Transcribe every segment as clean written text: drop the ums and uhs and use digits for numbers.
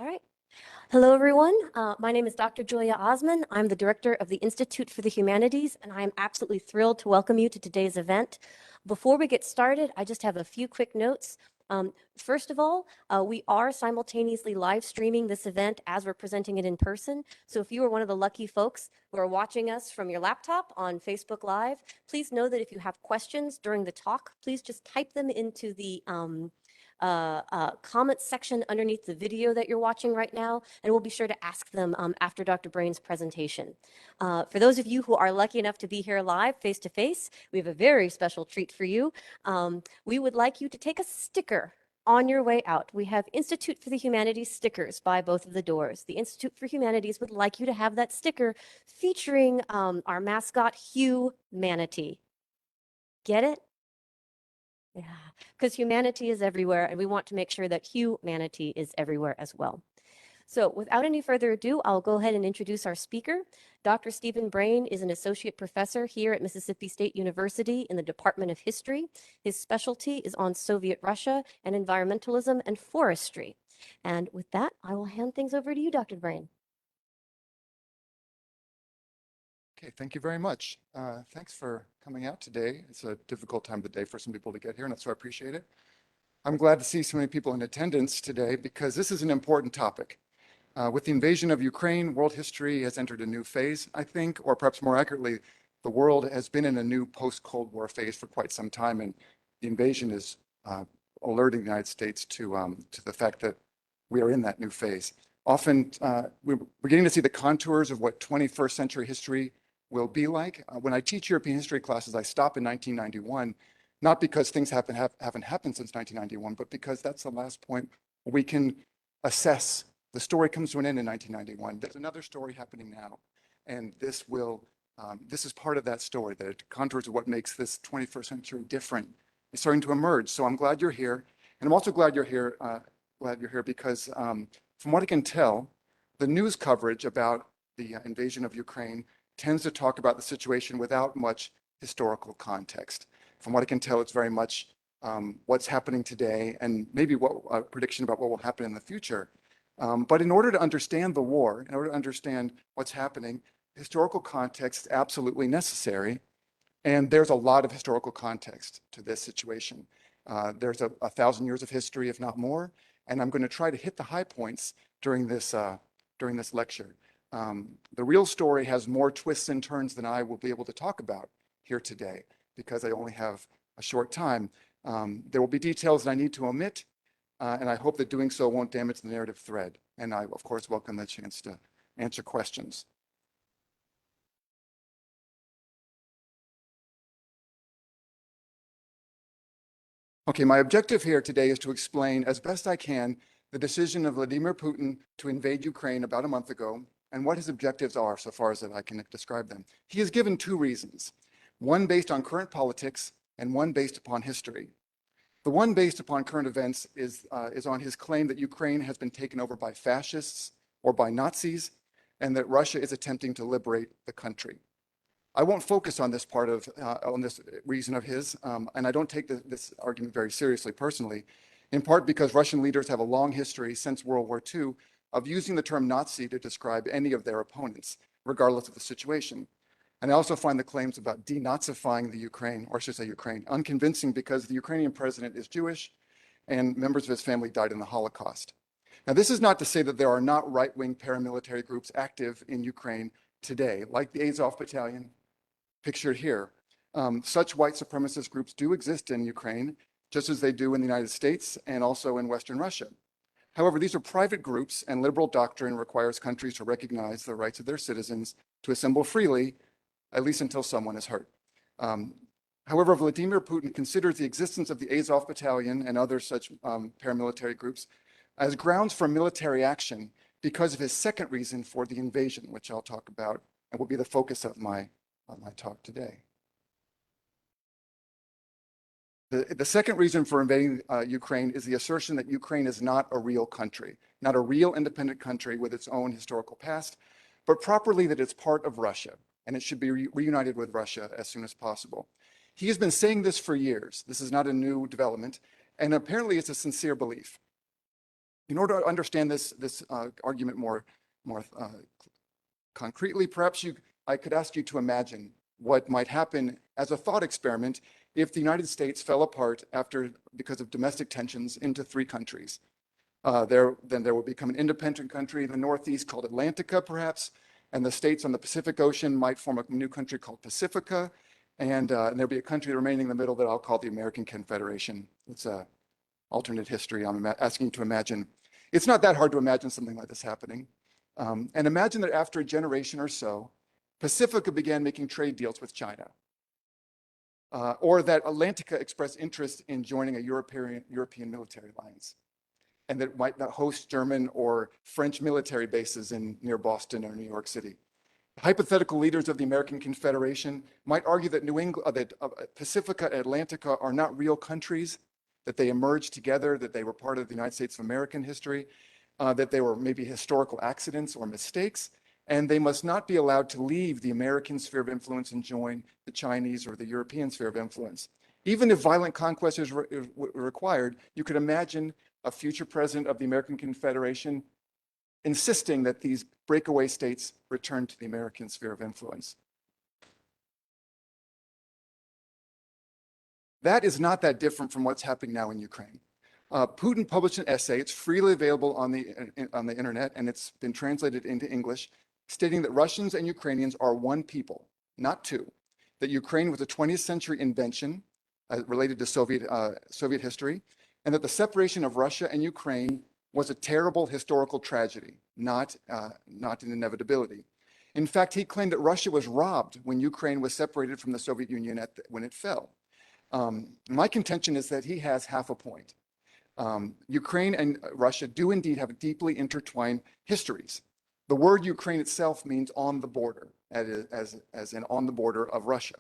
All right. Hello, everyone. My name is Dr. Julia Osman. I'm the director of the Institute for the Humanities, and I am absolutely thrilled to welcome you to today's event. Before we get started, I just have a few quick notes. First of all, we are simultaneously live streaming this event as we're presenting it in person. So if you are one of the lucky folks who are watching us from your laptop on Facebook Live, please know that if you have questions during the talk, please just type them into the comment section underneath the video that you're watching right now, and we'll be sure to ask them after Dr. Brain's presentation. For those of you who are lucky enough to be here live face to face, we have a very special treat for you. We would like you to take a sticker on your way out. We have Institute for the Humanities stickers by both of the doors. The Institute for Humanities would like you to have that sticker featuring our mascot, Hugh Manatee. Get it? Yeah, because humanity is everywhere, and we want to make sure that humanity is everywhere as well. So without any further ado, I'll go ahead and introduce our speaker. Dr. Stephen Brain is an associate professor here at Mississippi State University in the Department of History. His specialty is on Soviet Russia and environmentalism and forestry. And with that, I will hand things over to you, Dr. Brain. Okay, thank you very much. Thanks for coming out today. It's a difficult time of the day for some people to get here, and so I appreciate it. I'm glad to see so many people in attendance today because this is an important topic. With the invasion of Ukraine, world history has entered a new phase, I think, or perhaps more accurately, the world has been in a new post-Cold War phase for quite some time, and the invasion is alerting the United States to the fact that we are in that new phase. Often, we're beginning to see the contours of what 21st century history will be like. When I teach European history classes, I stop in 1991, not because things haven't happened since 1991, but because that's the last point where we can assess. The story comes to an end in 1991. There's another story happening now, and this is part of that story, the contours of what makes this 21st century different. It's starting to emerge. So I'm glad you're here, and I'm also glad you're here. Because from what I can tell, the news coverage about the invasion of Ukraine tends to talk about the situation without much historical context. From what I can tell, it's very much what's happening today and maybe a prediction about what will happen in the future. But in order to understand the war, in order to understand what's happening, historical context is absolutely necessary. And there's a lot of historical context to this situation. There's 1,000 years of history, if not more. And I'm going to try to hit the high points during this lecture. The real story has more twists and turns than I will be able to talk about here today because I only have a short time. There will be details that I need to omit, and I hope that doing so won't damage the narrative thread. And I, of course, welcome the chance to answer questions. Okay, my objective here today is to explain as best I can the decision of Vladimir Putin to invade Ukraine about a month ago and what his objectives are so far as that I can describe them. He has given two reasons, one based on current politics and one based upon history. The one based upon current events is on his claim that Ukraine has been taken over by fascists or by Nazis and that Russia is attempting to liberate the country. I won't focus on this part of, on this reason of his, and I don't take this argument very seriously personally, in part because Russian leaders have a long history since World War II of using the term Nazi to describe any of their opponents, regardless of the situation. And I also find the claims about denazifying the Ukraine, or I should say Ukraine, unconvincing because the Ukrainian president is Jewish and members of his family died in the Holocaust. Now, this is not to say that there are not right-wing paramilitary groups active in Ukraine today, like the Azov Battalion, pictured here. Such white supremacist groups do exist in Ukraine, just as they do in the United States and also in Western Russia. However, these are private groups, and liberal doctrine requires countries to recognize the rights of their citizens to assemble freely, at least until someone is hurt. However, Vladimir Putin considers the existence of the Azov Battalion and other such paramilitary groups as grounds for military action because of his second reason for the invasion, which I'll talk about and will be the focus of my talk today. The second reason for invading Ukraine is the assertion that Ukraine is not a real country, not a real independent country with its own historical past, but properly that it's part of Russia, and it should be reunited with Russia as soon as possible. He has been saying this for years. This is not a new development, and apparently it's a sincere belief. In order to understand this argument more concretely, perhaps I could ask you to imagine what might happen as a thought experiment if the United States fell apart because of domestic tensions into three countries. Then there will become an independent country in the Northeast called Atlantica, perhaps, and the states on the Pacific Ocean might form a new country called Pacifica, and there'll be a country remaining in the middle that I'll call the American Confederation. It's an alternate history I'm asking you to imagine. It's not that hard to imagine something like this happening. And imagine that after a generation or so, Pacifica began making trade deals with China, or that Atlantica expressed interest in joining a European military alliance, and that it might not host German or French military bases near Boston or New York City. Hypothetical leaders of the American Confederation might argue that Pacifica and Atlantica are not real countries, that they emerged together, that they were part of the United States of American history, that they were maybe historical accidents or mistakes, and they must not be allowed to leave the American sphere of influence and join the Chinese or the European sphere of influence. Even if violent conquest is required, you could imagine a future president of the American Confederation insisting that these breakaway states return to the American sphere of influence. That is not that different from what's happening now in Ukraine. Putin published an essay, it's freely available on the internet, and it's been translated into English, stating that Russians and Ukrainians are one people, not two, that Ukraine was a 20th century invention related to Soviet history, and that the separation of Russia and Ukraine was a terrible historical tragedy, not an inevitability. In fact, he claimed that Russia was robbed when Ukraine was separated from the Soviet Union when it fell. My contention is that he has half a point. Ukraine and Russia do indeed have deeply intertwined histories. The word Ukraine itself means on the border, as in on the border of Russia.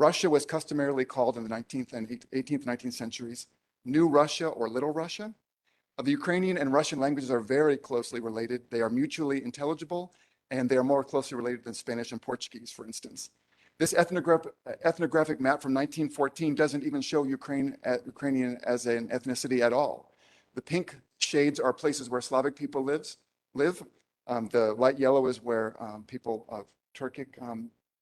Russia was customarily called in the 18th and 19th centuries New Russia or Little Russia. The Ukrainian and Russian languages are very closely related. They are mutually intelligible, and they are more closely related than Spanish and Portuguese, for instance. This ethnographic map from 1914 doesn't even show Ukrainian as an ethnicity at all. The pink shades are places where Slavic people live. The light yellow is where people of Turkic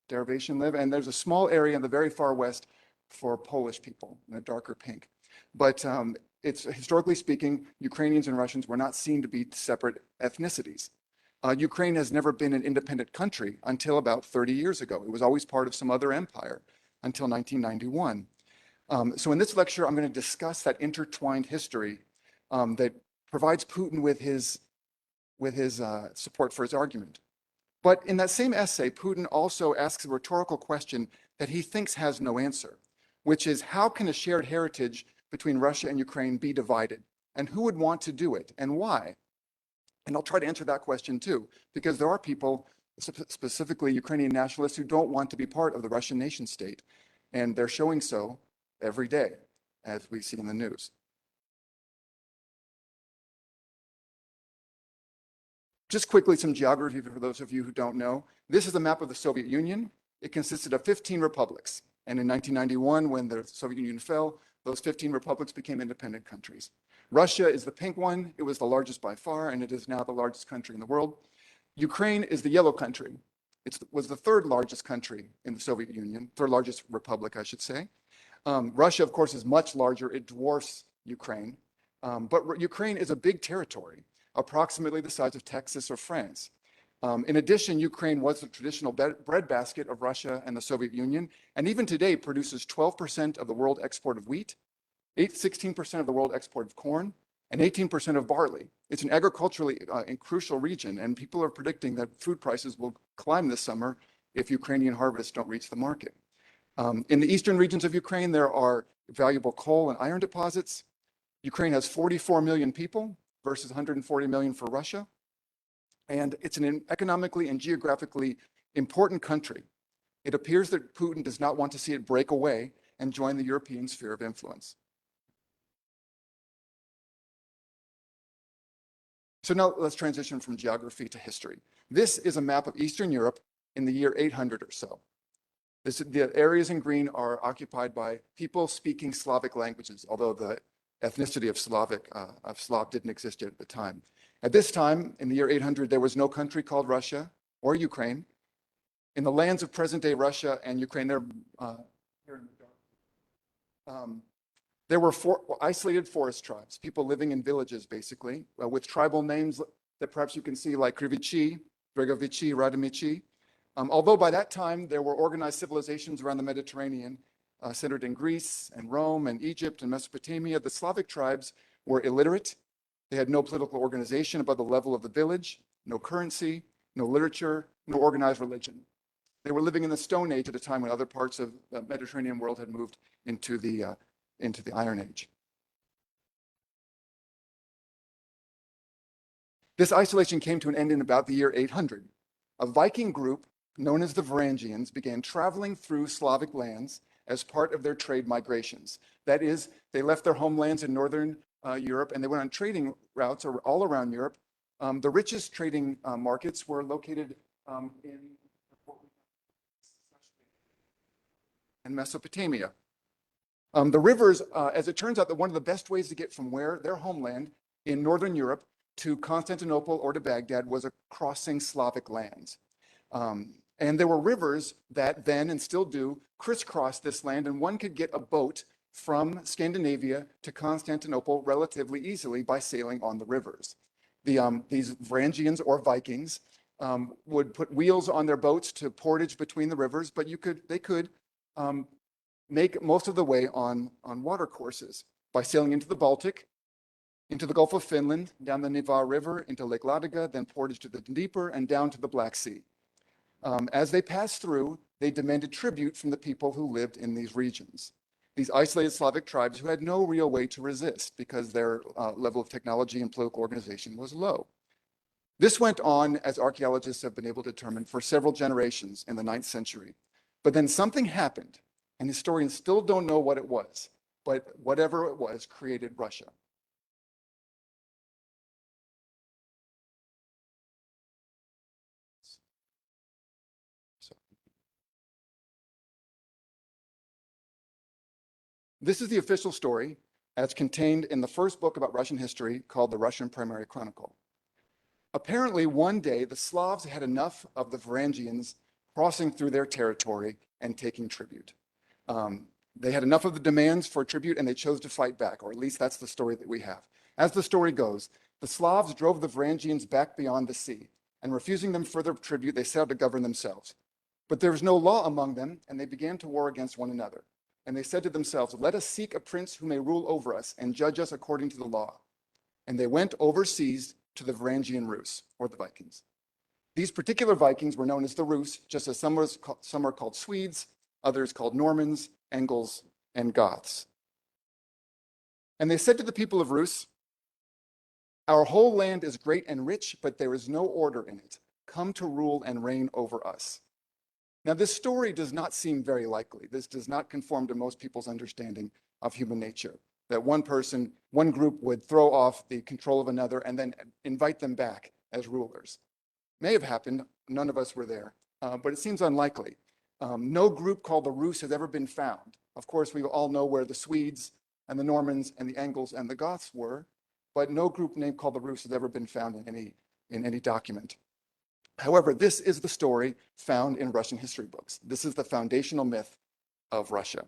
derivation live. And there's a small area in the very far west for Polish people in a darker pink. But it's historically speaking, Ukrainians and Russians were not seen to be separate ethnicities. Ukraine has never been an independent country until about 30 years ago. It was always part of some other empire until 1991. So in this lecture, I'm going to discuss that intertwined history that provides Putin with his support for his argument. But in that same essay, Putin also asks a rhetorical question that he thinks has no answer, which is how can a shared heritage between Russia and Ukraine be divided? And who would want to do it and why? And I'll try to answer that question too, because there are people, specifically Ukrainian nationalists, who don't want to be part of the Russian nation state. And they're showing so every day, as we see in the news. Just quickly, some geography for those of you who don't know. This is a map of the Soviet Union. It consisted of 15 republics. And in 1991, when the Soviet Union fell, those 15 republics became independent countries. Russia is the pink one. It was the largest by far, and it is now the largest country in the world. Ukraine is the yellow country. It was the third largest country in the Soviet Union, third largest republic, I should say. Russia, of course, is much larger. It dwarfs Ukraine. But Ukraine is a big territory, approximately the size of Texas or France. In addition, Ukraine was the traditional breadbasket of Russia and the Soviet Union, and even today produces 12% of the world export of wheat, 16% of the world export of corn, and 18% of barley. It's an agriculturally crucial region, and people are predicting that food prices will climb this summer if Ukrainian harvests don't reach the market. In the eastern regions of Ukraine, there are valuable coal and iron deposits. Ukraine has 44 million people versus 140 million for Russia. And it's an economically and geographically important country. It appears that Putin does not want to see it break away and join the European sphere of influence. So now let's transition from geography to history. This is a map of Eastern Europe in the year 800 or so. The areas in green are occupied by people speaking Slavic languages, although the ethnicity of Slav didn't exist yet at the time. At this time, in the year 800, there was no country called Russia or Ukraine. In the lands of present-day Russia and Ukraine, here in the dark, there were isolated forest tribes, people living in villages, basically, with tribal names that perhaps you can see, like Krivichi, Dregovichi, Radomichi. Although by that time, there were organized civilizations around the Mediterranean, centered in Greece and Rome and Egypt and Mesopotamia, the Slavic tribes were illiterate. They had no political organization above the level of the village, no currency, no literature, no organized religion. They were living in the Stone Age at a time when other parts of the Mediterranean world had moved into the Iron Age. This isolation came to an end in about the year 800. A Viking group known as the Varangians began traveling through Slavic lands as part of their trade migrations. That is, they left their homelands in northern Europe and they went on trading routes all around Europe. The richest trading markets were located in Mesopotamia. The rivers, as it turns out, that one of the best ways to get from their homeland in northern Europe to Constantinople or to Baghdad was crossing Slavic lands. And there were rivers that then, and still do, crisscross this land, and one could get a boat from Scandinavia to Constantinople relatively easily by sailing on the rivers. These Varangians or Vikings would put wheels on their boats to portage between the rivers, but they could make most of the way on water courses by sailing into the Baltic, into the Gulf of Finland, down the Neva River, into Lake Ladoga, then portage to the Dnieper and down to the Black Sea. As they passed through, they demanded tribute from the people who lived in these regions. These isolated Slavic tribes who had no real way to resist because their level of technology and political organization was low. This went on, as archaeologists have been able to determine, for several generations in the 9th century. But then something happened, and historians still don't know what it was, but whatever it was created Russia. This is the official story as contained in the first book about Russian history called the Russian Primary Chronicle. Apparently, one day, the Slavs had enough of the Varangians crossing through their territory and taking tribute. They had enough of the demands for tribute and they chose to fight back, or at least that's the story that we have. As the story goes, the Slavs drove the Varangians back beyond the sea, and refusing them further tribute, they set out to govern themselves. But there was no law among them, and they began to war against one another. And they said to themselves, "Let us seek a prince who may rule over us and judge us according to the law." And they went overseas to the Varangian Rus, or the Vikings. These particular Vikings were known as the Rus, just as some are called Swedes, others called Normans, Angles, and Goths. And they said to the people of Rus, "Our whole land is great and rich, but there is no order in it. Come to rule and reign over us." Now, this story does not seem very likely. This does not conform to most people's understanding of human nature, that one group would throw off the control of another and then invite them back as rulers. May have happened, none of us were there, but it seems unlikely. No group called the Rus has ever been found. Of course, we all know where the Swedes and the Normans and the Angles and the Goths were, but no group name called the Rus has ever been found in any document. However, this is the story found in Russian history books. This is the foundational myth of Russia.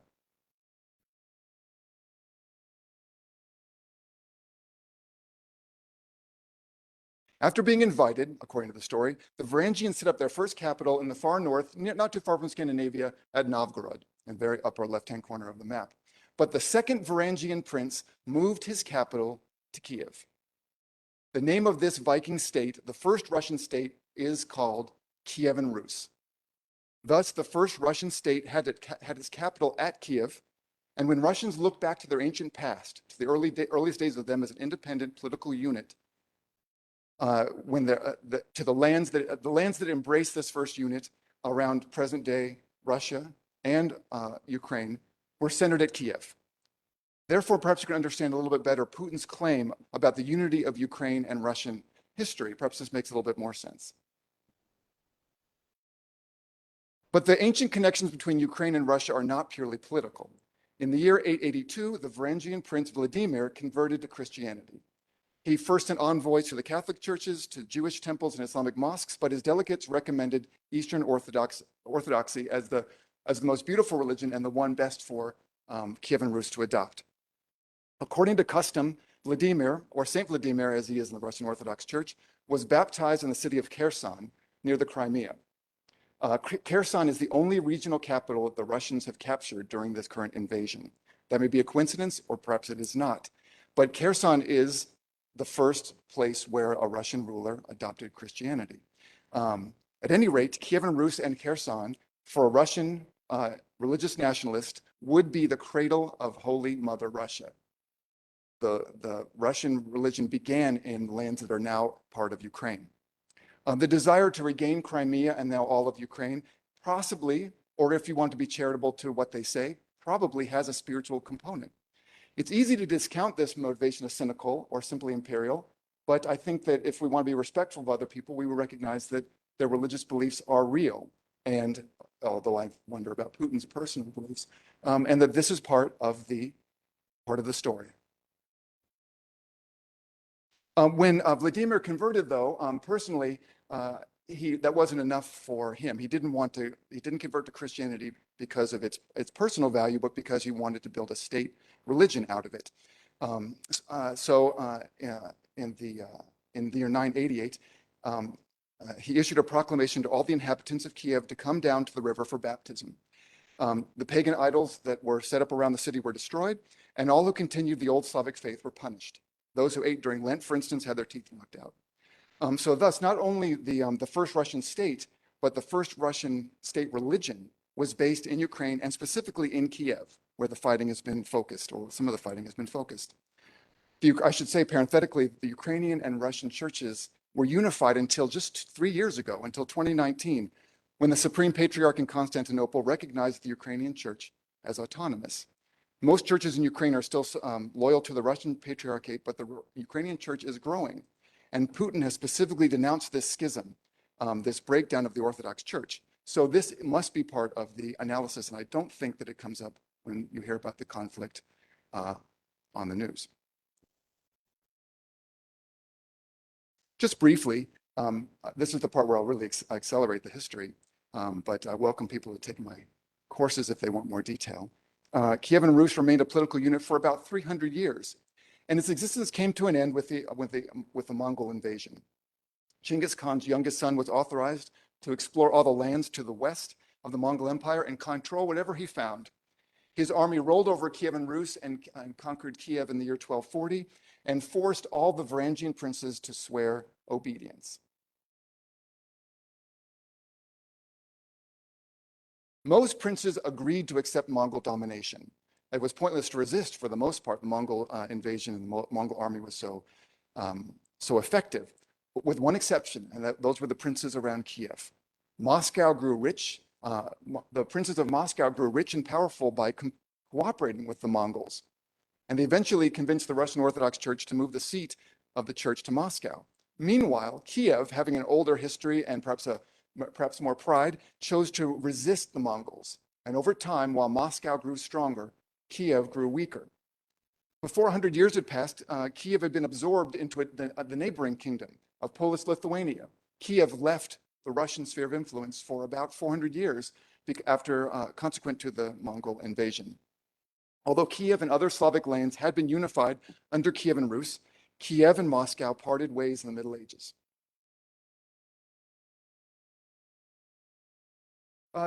After being invited, according to the story, the Varangians set up their first capital in the far north, not too far from Scandinavia, at Novgorod, in the very upper left-hand corner of the map. But the second Varangian prince moved his capital to Kiev. The name of this Viking state, the first Russian state, is called Kievan Rus. Thus, the first Russian state had its capital at Kiev, and when Russians look back to their ancient past, to the earliest days of them as an independent political unit, to the lands that embrace this first unit around present-day Russia and Ukraine, were centered at Kiev. Therefore, perhaps you can understand a little bit better Putin's claim about the unity of Ukraine and Russian history. Perhaps this makes a little bit more sense. But the ancient connections between Ukraine and Russia are not purely political. In the year 882, the Varangian prince Vladimir converted to Christianity. He first sent envoys to the Catholic churches, to Jewish temples and Islamic mosques, but his delegates recommended Eastern Orthodoxy as the most beautiful religion and the one best for Kievan Rus to adopt. According to custom, Vladimir, or Saint Vladimir as he is in the Russian Orthodox Church, was baptized in the city of Kherson near the Crimea. Kherson is the only regional capital that the Russians have captured during this current invasion. That may be a coincidence, or perhaps it is not. But Kherson is the first place where a Russian ruler adopted Christianity. At any rate, Kievan Rus and Kherson, for a Russian religious nationalist, would be the cradle of Holy Mother Russia. The Russian religion began in lands that are now part of Ukraine. The desire to regain Crimea and now all of Ukraine possibly, or if you want to be charitable to what they say, probably has a spiritual component. It's easy to discount this motivation as cynical or simply imperial, but I think that if we want to be respectful of other people, we will recognize that their religious beliefs are real. And although I wonder about Putin's personal beliefs, and that this is part of the story. When Vladimir converted, though, personally, that wasn't enough for him. He didn't convert to Christianity because of its personal value, but because he wanted to build a state religion out of it. In the year 988, he issued a proclamation to all the inhabitants of Kiev to come down to the river for baptism. The pagan idols that were set up around the city were destroyed, and all who continued the old Slavic faith were punished. Those who ate during Lent, for instance, had their teeth knocked out. So thus, not only the first Russian state, but the first Russian state religion was based in Ukraine and specifically in Kiev, where the fighting has been focused, or some of the fighting has been focused. I should say parenthetically, the Ukrainian and Russian churches were unified until just 3 years ago, until 2019, when the Supreme Patriarch in Constantinople recognized the Ukrainian church as autonomous. Most churches in Ukraine are still loyal to the Russian Patriarchate, but the Ukrainian church is growing. And Putin has specifically denounced this schism, this breakdown of the Orthodox Church. So this must be part of the analysis, and I don't think that it comes up when you hear about the conflict on the news. Just briefly, this is the part where I'll really accelerate the history, but I welcome people to take my courses if they want more detail. Kievan Rus remained a political unit for about 300 years, and its existence came to an end with the Mongol invasion. Genghis Khan's youngest son was authorized to explore all the lands to the west of the Mongol Empire and control whatever he found. His army rolled over Kievan Rus and conquered Kiev in the year 1240 and forced all the Varangian princes to swear obedience. Most princes agreed to accept Mongol domination. It was pointless to resist for the most part. The Mongol invasion and the Mongol army was so effective, but with one exception, and those were the princes around Kiev. Moscow grew rich. The princes of Moscow grew rich and powerful by cooperating with the Mongols, and they eventually convinced the Russian Orthodox Church to move the seat of the church to Moscow. Meanwhile, Kiev, having an older history and perhaps more pride, chose to resist the Mongols. And over time, while Moscow grew stronger, Kiev grew weaker. Before 100 years had passed, Kiev had been absorbed into the neighboring kingdom of Polish-Lithuania. Kiev left the Russian sphere of influence for about 400 years consequent to the Mongol invasion. Although Kiev and other Slavic lands had been unified under Kievan Rus, Kiev and Moscow parted ways in the Middle Ages.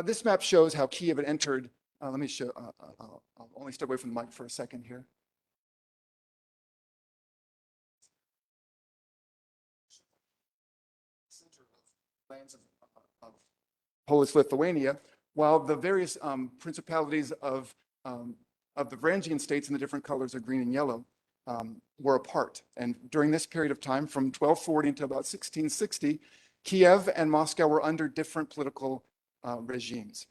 This map shows how Kiev had entered. Let me show, I'll only step away from the mic for a second here. Center of lands of Polish-Lithuania, while the various principalities of the Varangian states in the different colors of green and yellow were apart. And during this period of time, from 1240 until about 1660, Kiev and Moscow were under different political regimes.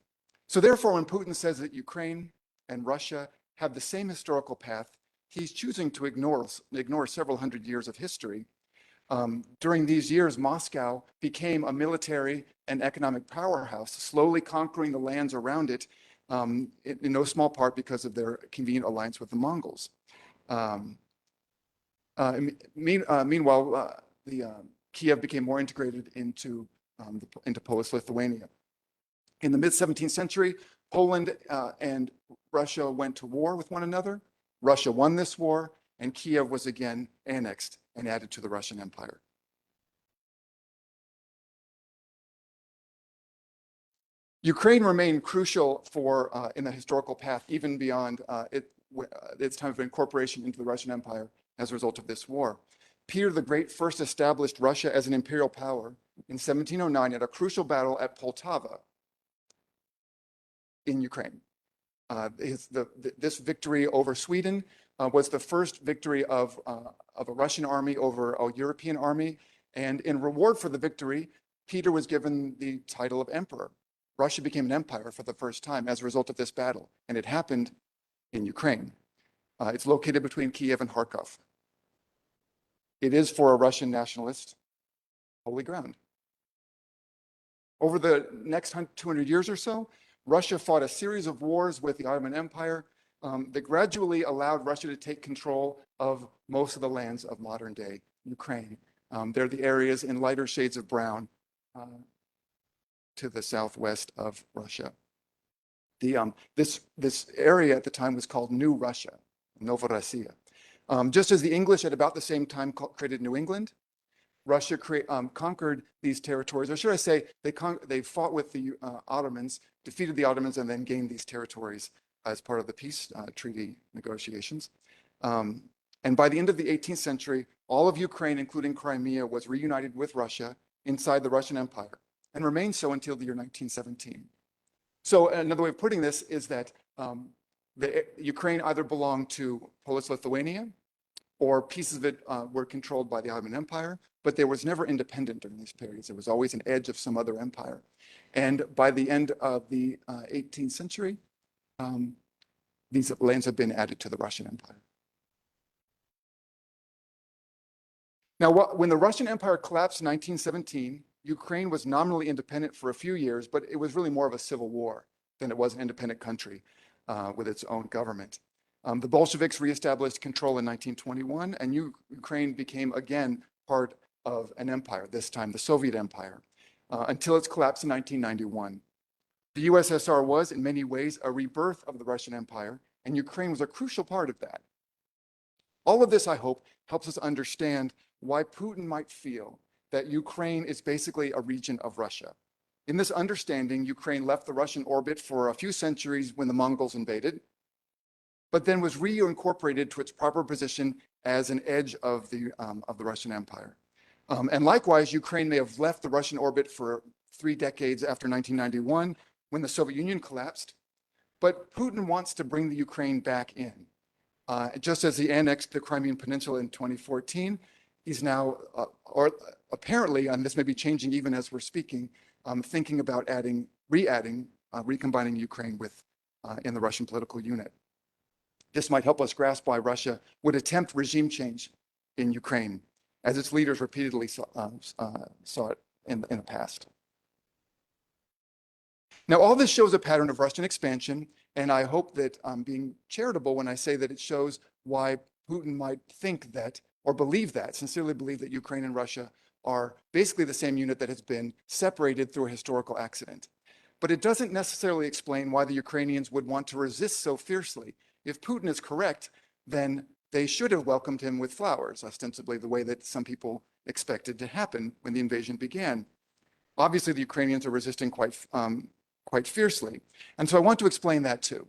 So therefore, when Putin says that Ukraine and Russia have the same historical path, he's choosing to ignore several hundred years of history. During these years, Moscow became a military and economic powerhouse, slowly conquering the lands around it in no small part because of their convenient alliance with the Mongols. Meanwhile, Kiev became more integrated into Polish-Lithuania. In the mid-17th century, Poland and Russia went to war with one another. Russia won this war, and Kiev was again annexed and added to the Russian Empire. Ukraine remained crucial in the historical path, even beyond its time of incorporation into the Russian Empire as a result of this war. Peter the Great first established Russia as an imperial power in 1709 at a crucial battle at Poltava in Ukraine. This victory over Sweden was the first victory of a Russian army over a European army, and in reward for the victory, Peter was given the title of emperor. Russia became an empire for the first time as a result of this battle, and it happened in Ukraine. It's located between Kiev and Kharkov. It is, for a Russian nationalist, holy ground. Over the next 200 years or so, Russia fought a series of wars with the Ottoman Empire that gradually allowed Russia to take control of most of the lands of modern-day Ukraine. They're the areas in lighter shades of brown to the southwest of Russia. This area at the time was called New Russia, Novorossiya. Just as the English at about the same time created New England, Russia conquered these territories, or should I say, they fought with the Ottomans, defeated the Ottomans, and then gained these territories as part of the peace treaty negotiations. And by the end of the 18th century, all of Ukraine, including Crimea, was reunited with Russia inside the Russian Empire, and remained so until the year 1917. So another way of putting this is that Ukraine either belonged to Polish-Lithuania, or pieces of it were controlled by the Ottoman Empire, but there was never independent during these periods. There was always an edge of some other empire. And by the end of the 18th century, these lands have been added to the Russian Empire. Now, when the Russian Empire collapsed in 1917, Ukraine was nominally independent for a few years, but it was really more of a civil war than it was an independent country with its own government. The Bolsheviks reestablished control in 1921, and Ukraine became again part of an empire, this time the Soviet Empire, until its collapse in 1991. The USSR was, in many ways, a rebirth of the Russian Empire, and Ukraine was a crucial part of that. All of this, I hope, helps us understand why Putin might feel that Ukraine is basically a region of Russia. In this understanding, Ukraine left the Russian orbit for a few centuries when the Mongols invaded, but then was reincorporated to its proper position as an edge of the Russian Empire. And likewise, Ukraine may have left the Russian orbit for 3 decades after 1991, when the Soviet Union collapsed, but Putin wants to bring the Ukraine back in. Just as he annexed the Crimean Peninsula in 2014, he's now, or apparently, and this may be changing even as we're speaking, thinking about recombining Ukraine with in the Russian political unit. This might help us grasp why Russia would attempt regime change in Ukraine, as its leaders repeatedly saw it in the past. Now, all this shows a pattern of Russian expansion, and I hope that I'm being charitable when I say that it shows why Putin might think that, or sincerely believe that Ukraine and Russia are basically the same unit that has been separated through a historical accident. But it doesn't necessarily explain why the Ukrainians would want to resist so fiercely. If Putin is correct, then they should have welcomed him with flowers, ostensibly the way that some people expected to happen when the invasion began. Obviously, the Ukrainians are resisting quite fiercely. And so I want to explain that too.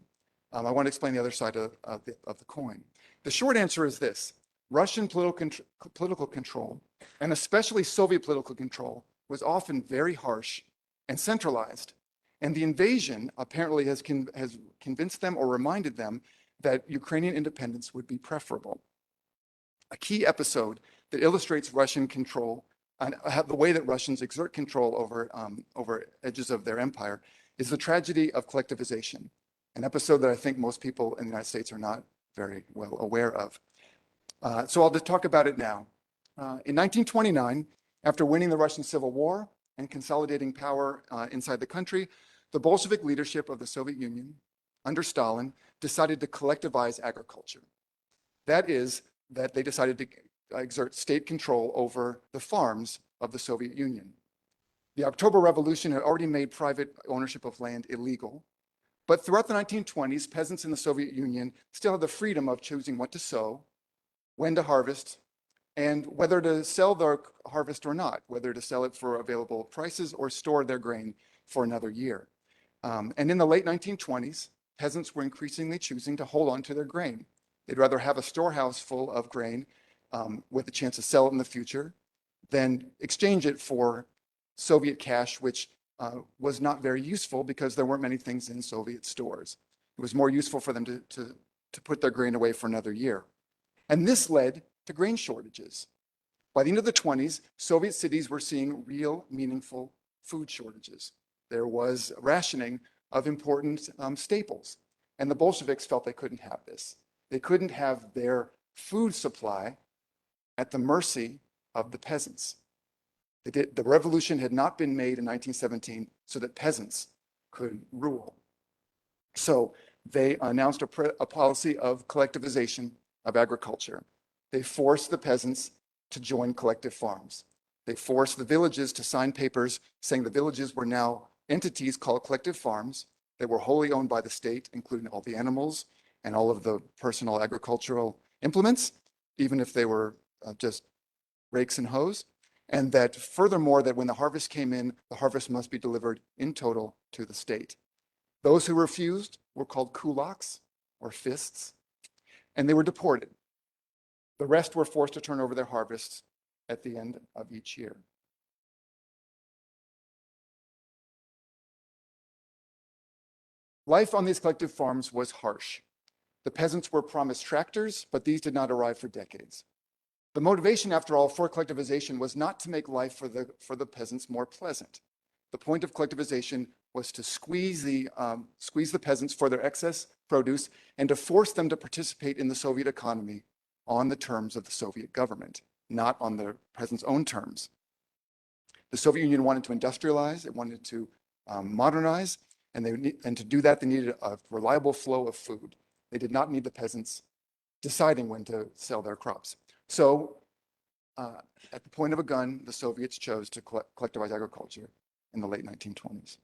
I want to explain the other side of the coin. The short answer is this: Russian political control, and especially Soviet political control, was often very harsh and centralized. And the invasion apparently has convinced them or reminded them that Ukrainian independence would be preferable. A key episode that illustrates Russian control and the way that Russians exert control over edges of their empire is the tragedy of collectivization, an episode that I think most people in the United States are not very well aware of. So I'll just talk about it now. In 1929, after winning the Russian Civil War and consolidating power inside the country, the Bolshevik leadership of the Soviet Union under Stalin, decided to collectivize agriculture. That is, that they decided to exert state control over the farms of the Soviet Union. The October Revolution had already made private ownership of land illegal, but throughout the 1920s, peasants in the Soviet Union still had the freedom of choosing what to sow, when to harvest, and whether to sell their harvest or not, whether to sell it for available prices or store their grain for another year. And in the late 1920s, peasants were increasingly choosing to hold on to their grain. They'd rather have a storehouse full of grain with a chance to sell it in the future than exchange it for Soviet cash, which was not very useful because there weren't many things in Soviet stores. It was more useful for them to put their grain away for another year. And this led to grain shortages. By the end of the 20s, Soviet cities were seeing real, meaningful food shortages. There was rationing of important staples. And the Bolsheviks felt they couldn't have this. They couldn't have their food supply at the mercy of the peasants. The revolution had not been made in 1917 so that peasants could rule. So they announced a policy of collectivization of agriculture. They forced the peasants to join collective farms. They forced the villages to sign papers saying the villages were now entities called collective farms. They were wholly owned by the state, including all the animals and all of the personal agricultural implements, even if they were just rakes and hoes. And that furthermore, that when the harvest came in, the harvest must be delivered in total to the state. Those who refused were called kulaks or fists, and they were deported. The rest were forced to turn over their harvests at the end of each year. Life on these collective farms was harsh. The peasants were promised tractors, but these did not arrive for decades. The motivation, after all, for collectivization was not to make life for the peasants more pleasant. The point of collectivization was to squeeze the peasants for their excess produce and to force them to participate in the Soviet economy on the terms of the Soviet government, not on the peasants' own terms. The Soviet Union wanted to industrialize, it wanted to modernize, and to do that, they needed a reliable flow of food. They did not need the peasants deciding when to sell their crops. So at the point of a gun, the Soviets chose to collectivize agriculture in the late 1920s.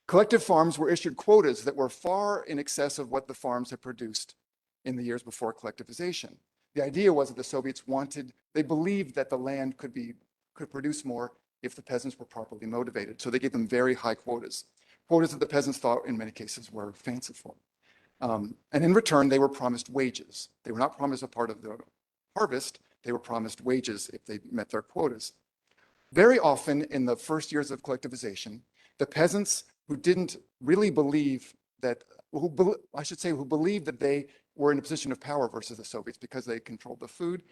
Collective farms were issued quotas that were far in excess of what the farms had produced in the years before collectivization. The idea was that the Soviets they believed that the land could produce more if the peasants were properly motivated. So they gave them very high quotas that the peasants thought in many cases were fanciful. And in return, they were promised wages. They were not promised a part of the harvest, they were promised wages if they met their quotas. Very often in the first years of collectivization, the peasants who didn't really believe that, who believed that they were in a position of power versus the Soviets because they controlled the food,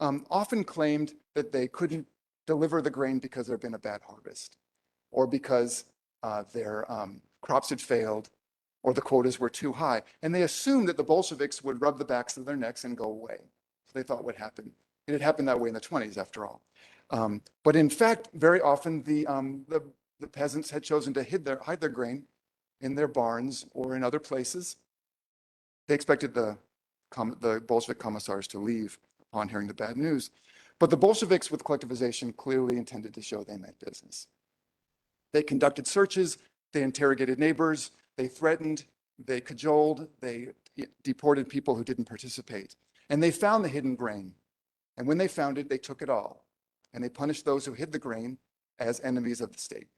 often claimed that they couldn't deliver the grain because there had been a bad harvest, or because their crops had failed, or the quotas were too high. And they assumed that the Bolsheviks would rub the backs of their necks and go away. So they thought would happen. It had happened that way in the 20s, after all. But in fact, very often the peasants had chosen to hide their grain in their barns or in other places. They expected the Bolshevik commissars to leave upon hearing the bad news. But the Bolsheviks, with collectivization, clearly intended to show they meant business. They conducted searches, they interrogated neighbors, they threatened, they cajoled, they deported people who didn't participate. And they found the hidden grain. And when they found it, they took it all. And they punished those who hid the grain as enemies of the state.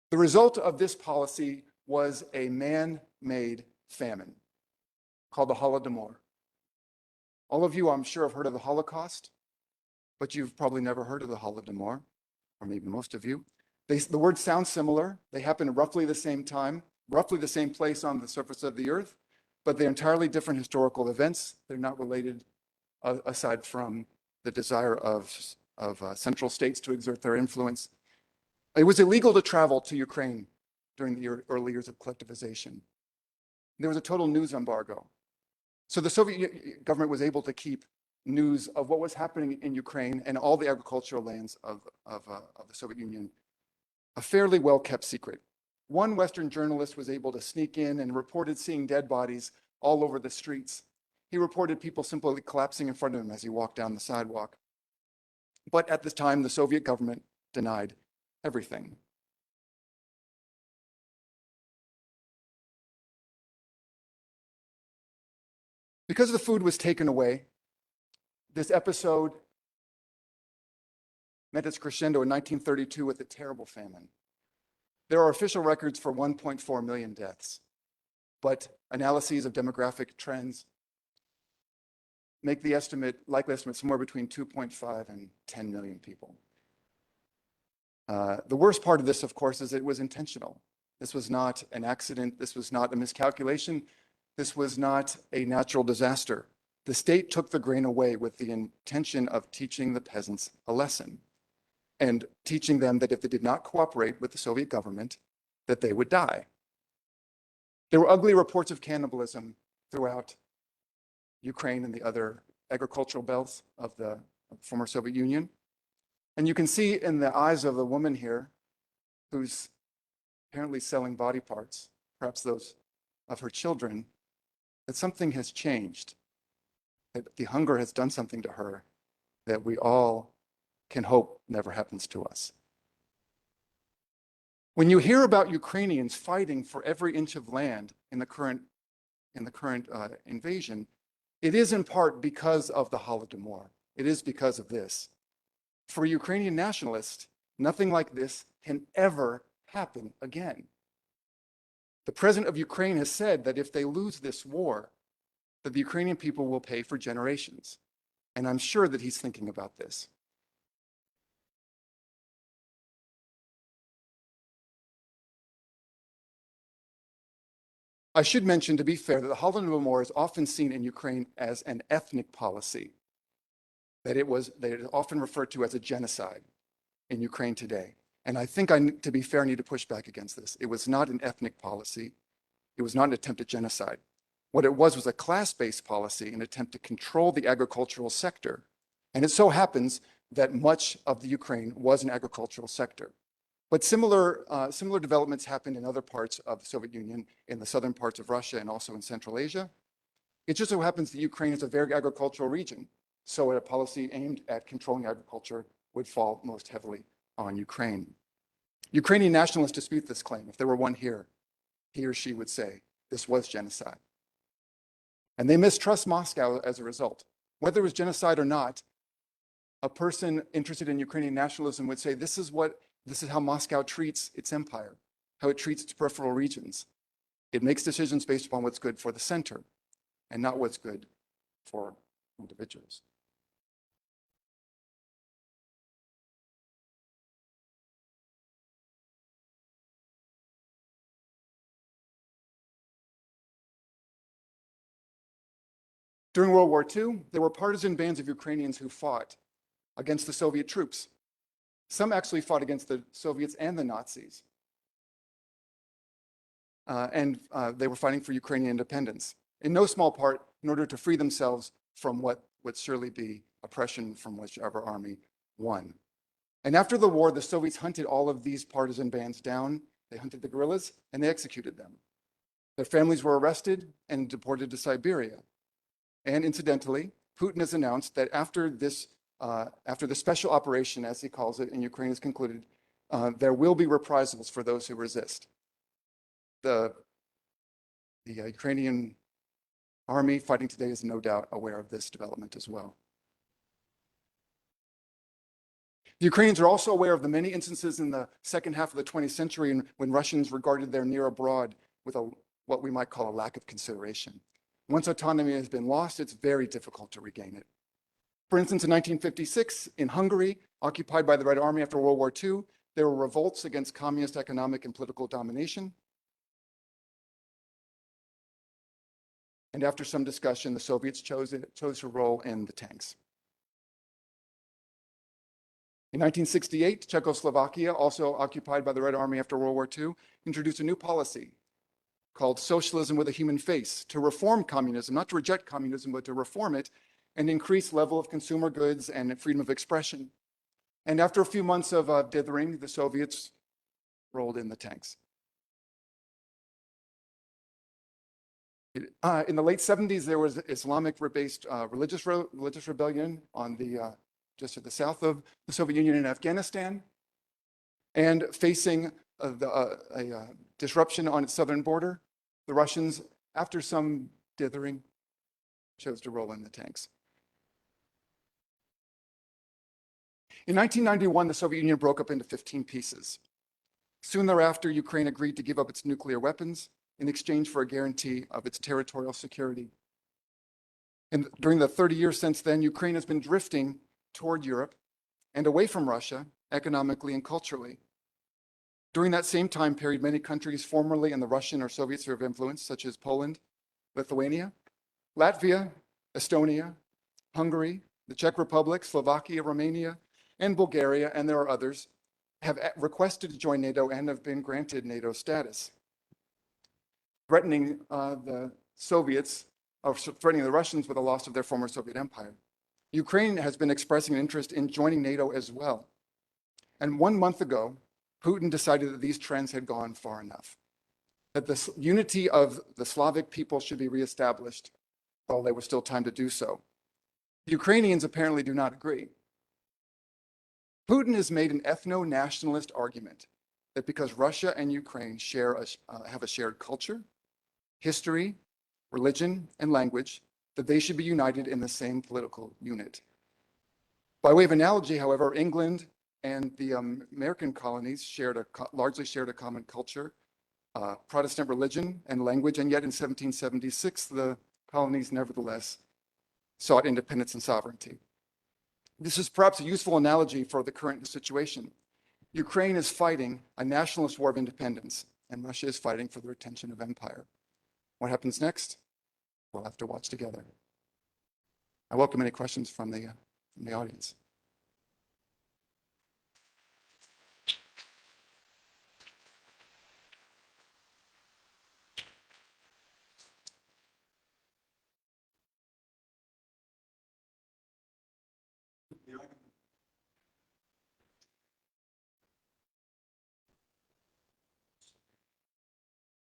The result of this policy was a man-made famine called the Holodomor. All of you, I'm sure, have heard of the Holocaust, but you've probably never heard of the Holodomor, or maybe most of you. The words sound similar. They happen at roughly the same time, roughly the same place on the surface of the earth, but they're entirely different historical events. They're not related aside from the desire of central states to exert their influence. It was illegal to travel to Ukraine during the early years of collectivization. There was a total news embargo. So the Soviet government was able to keep news of what was happening in Ukraine and all the agricultural lands of the Soviet Union a fairly well-kept secret. One Western journalist was able to sneak in and reported seeing dead bodies all over the streets. He reported people simply collapsing in front of him as he walked down the sidewalk. But at this time, the Soviet government denied everything. Because the food was taken away, this episode met its crescendo in 1932 with a terrible famine. There are official records for 1.4 million deaths, but analyses of demographic trends make the likely estimate somewhere between 2.5 and 10 million people. The worst part of this, of course, is it was intentional. This was not an accident. This was not a miscalculation. This was not a natural disaster. The state took the grain away with the intention of teaching the peasants a lesson and teaching them that if they did not cooperate with the Soviet government, that they would die. There were ugly reports of cannibalism throughout Ukraine and the other agricultural belts of the former Soviet Union. And you can see in the eyes of the woman here, who's apparently selling body parts, perhaps those of her children, that something has changed, that the hunger has done something to her that we all can hope never happens to us. When you hear about Ukrainians fighting for every inch of land in the current invasion, it is in part because of the Holodomor. It is because of this. For Ukrainian nationalists, nothing like this can ever happen again. The president of Ukraine has said that if they lose this war, that the Ukrainian people will pay for generations. And I'm sure that he's thinking about this. I should mention, to be fair, that the Holodomor is often seen in Ukraine as an ethnic policy, that it is often referred to as a genocide in Ukraine today. And I think to be fair, I need to push back against this. It was not an ethnic policy. It was not an attempt at genocide. What it was a class-based policy, an attempt to control the agricultural sector. And it so happens that much of the Ukraine was an agricultural sector. But similar developments happened in other parts of the Soviet Union, in the southern parts of Russia and also in Central Asia. It just so happens that Ukraine is a very agricultural region. So a policy aimed at controlling agriculture would fall most heavily on Ukraine. Ukrainian nationalists dispute this claim. If there were one here, he or she would say this was genocide. And they mistrust Moscow as a result. Whether it was genocide or not, a person interested in Ukrainian nationalism would say this is how Moscow treats its empire, how it treats its peripheral regions. It makes decisions based upon what's good for the center and not what's good for individuals. During World War II, there were partisan bands of Ukrainians who fought against the Soviet troops. Some actually fought against the Soviets and the Nazis. They were fighting for Ukrainian independence, in no small part in order to free themselves from what would surely be oppression from whichever army won. And after the war, the Soviets hunted all of these partisan bands down. They hunted the guerrillas and they executed them. Their families were arrested and deported to Siberia. And incidentally, Putin has announced that after the special operation, as he calls it, in Ukraine is concluded, there will be reprisals for those who resist. The Ukrainian army fighting today is no doubt aware of this development as well. The Ukrainians are also aware of the many instances in the second half of the 20th century when Russians regarded their near abroad with what we might call a lack of consideration. Once autonomy has been lost, it's very difficult to regain it. For instance, in 1956, in Hungary, occupied by the Red Army after World War II, there were revolts against communist economic and political domination. And after some discussion, the Soviets chose to roll in the tanks. In 1968, Czechoslovakia, also occupied by the Red Army after World War II, introduced a new policy called Socialism with a Human Face, to reform communism, not to reject communism, but to reform it and increase level of consumer goods and freedom of expression. And after a few months of dithering, the Soviets rolled in the tanks. In the late 70s, there was Islamic-based religious rebellion on the just to the south of the Soviet Union in Afghanistan, and facing a disruption on its southern border, the Russians, after some dithering, chose to roll in the tanks. In 1991, the Soviet Union broke up into 15 pieces. Soon thereafter, Ukraine agreed to give up its nuclear weapons in exchange for a guarantee of its territorial security. And during the 30 years since then, Ukraine has been drifting toward Europe and away from Russia economically and culturally. During that same time period, many countries formerly in the Russian or Soviet sphere of influence, such as Poland, Lithuania, Latvia, Estonia, Hungary, the Czech Republic, Slovakia, Romania, and Bulgaria, and there are others, have requested to join NATO and have been granted NATO status, threatening the Soviets, or threatening the Russians with the loss of their former Soviet empire. Ukraine has been expressing an interest in joining NATO as well. And 1 month ago, Putin decided that these trends had gone far enough, that the unity of the Slavic people should be reestablished while there was still time to do so. The Ukrainians apparently do not agree. Putin has made an ethno-nationalist argument that because Russia and Ukraine have a shared culture, history, religion, and language, that they should be united in the same political unit. By way of analogy, however, England and the American colonies largely shared a common culture, Protestant religion and language, and yet in 1776, the colonies nevertheless sought independence and sovereignty. This is perhaps a useful analogy for the current situation. Ukraine is fighting a nationalist war of independence, and Russia is fighting for the retention of empire. What happens next? We'll have to watch together. I welcome any questions from the audience.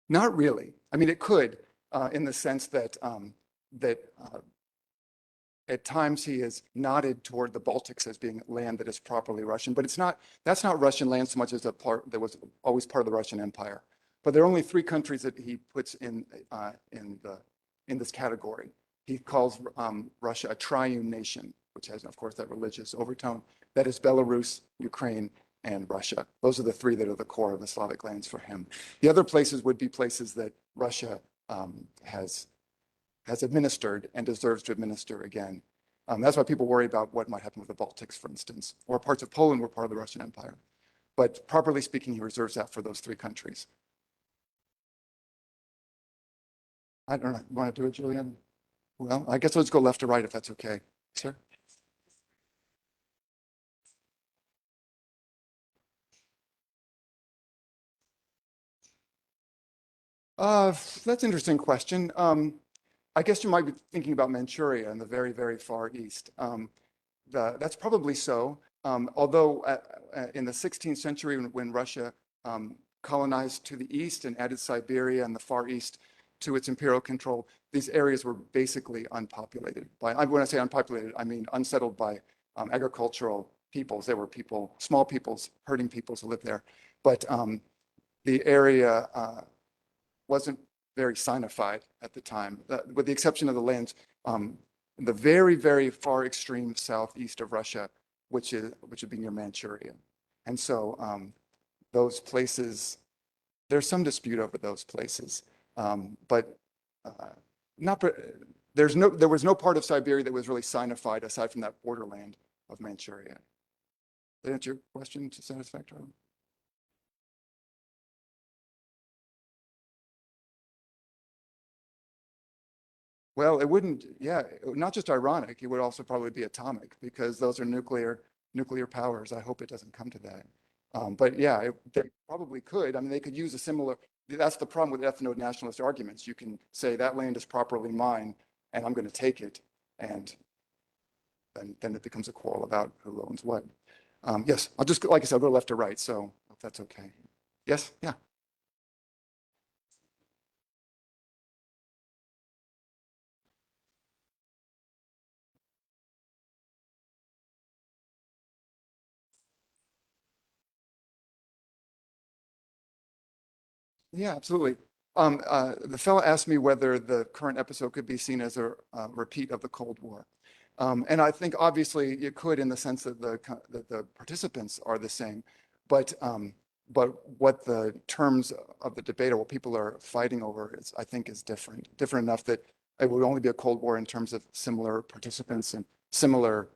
Not really. I mean, it could, in the sense that at times he has nodded toward the Baltics as being land that is properly Russian, but it's not. That's not Russian land so much as a part that was always part of the Russian Empire. But there are only 3 countries that he puts in this category. He calls Russia a triune nation, which has, of course, that religious overtone. That is Belarus, Ukraine, and Russia. Those are the 3 that are the core of the Slavic lands for him. The other places would be places that Russia has administered and deserves to administer again. That's why people worry about what might happen with the Baltics, for instance, or parts of Poland were part of the Russian Empire. But properly speaking, he reserves that for those 3 countries. I don't know. You want to do it, Julian? Well, I guess let's go left to right if that's okay. Sir? That's an interesting question. I guess you might be thinking about Manchuria in the very, very far east. That's probably so. Although in the 16th century, when Russia colonized to the east and added Siberia and the Far East to its imperial control, these areas were basically unpopulated. When I say unpopulated, I mean unsettled by agricultural peoples. There were small peoples, herding peoples who lived there. But the area wasn't very Sinified at the time, with the exception of the lands, the very, very far extreme southeast of Russia, which would be near Manchuria. And so those places, there's some dispute over those places, but there was no part of Siberia that was really Sinified aside from that borderland of Manchuria. Did that answer your question satisfactorily? Well, it wouldn't, yeah, not just ironic, it would also probably be atomic because those are nuclear powers. I hope it doesn't come to that. But yeah, they probably could. I mean, they could use a similar, that's the problem with ethno-nationalist arguments. You can say that land is properly mine and I'm going to take it. And then it becomes a quarrel about who owns what. Yes, I'll just, like I said, I'll go left to right. So if that's okay. Yes, yeah. Yeah, absolutely. The fellow asked me whether the current episode could be seen as a repeat of the Cold War. And I think obviously it could in the sense that the participants are the same, but what the terms of the debate or what people are fighting over is, I think, is different enough that it would only be a Cold War in terms of similar participants and similar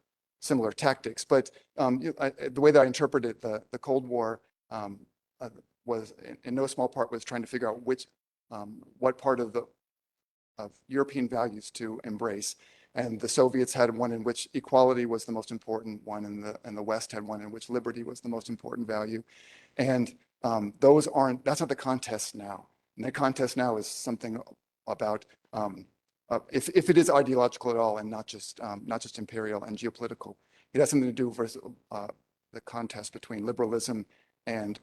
tactics. But the way that I interpreted the Cold War uh, was in no small part was trying to figure out what part of European values to embrace. And the Soviets had one in which equality was the most important one, and the West had one in which liberty was the most important value. And that's not the contest now. And the contest now is something about if it is ideological at all and not just imperial and geopolitical, it has something to do with the contest between liberalism and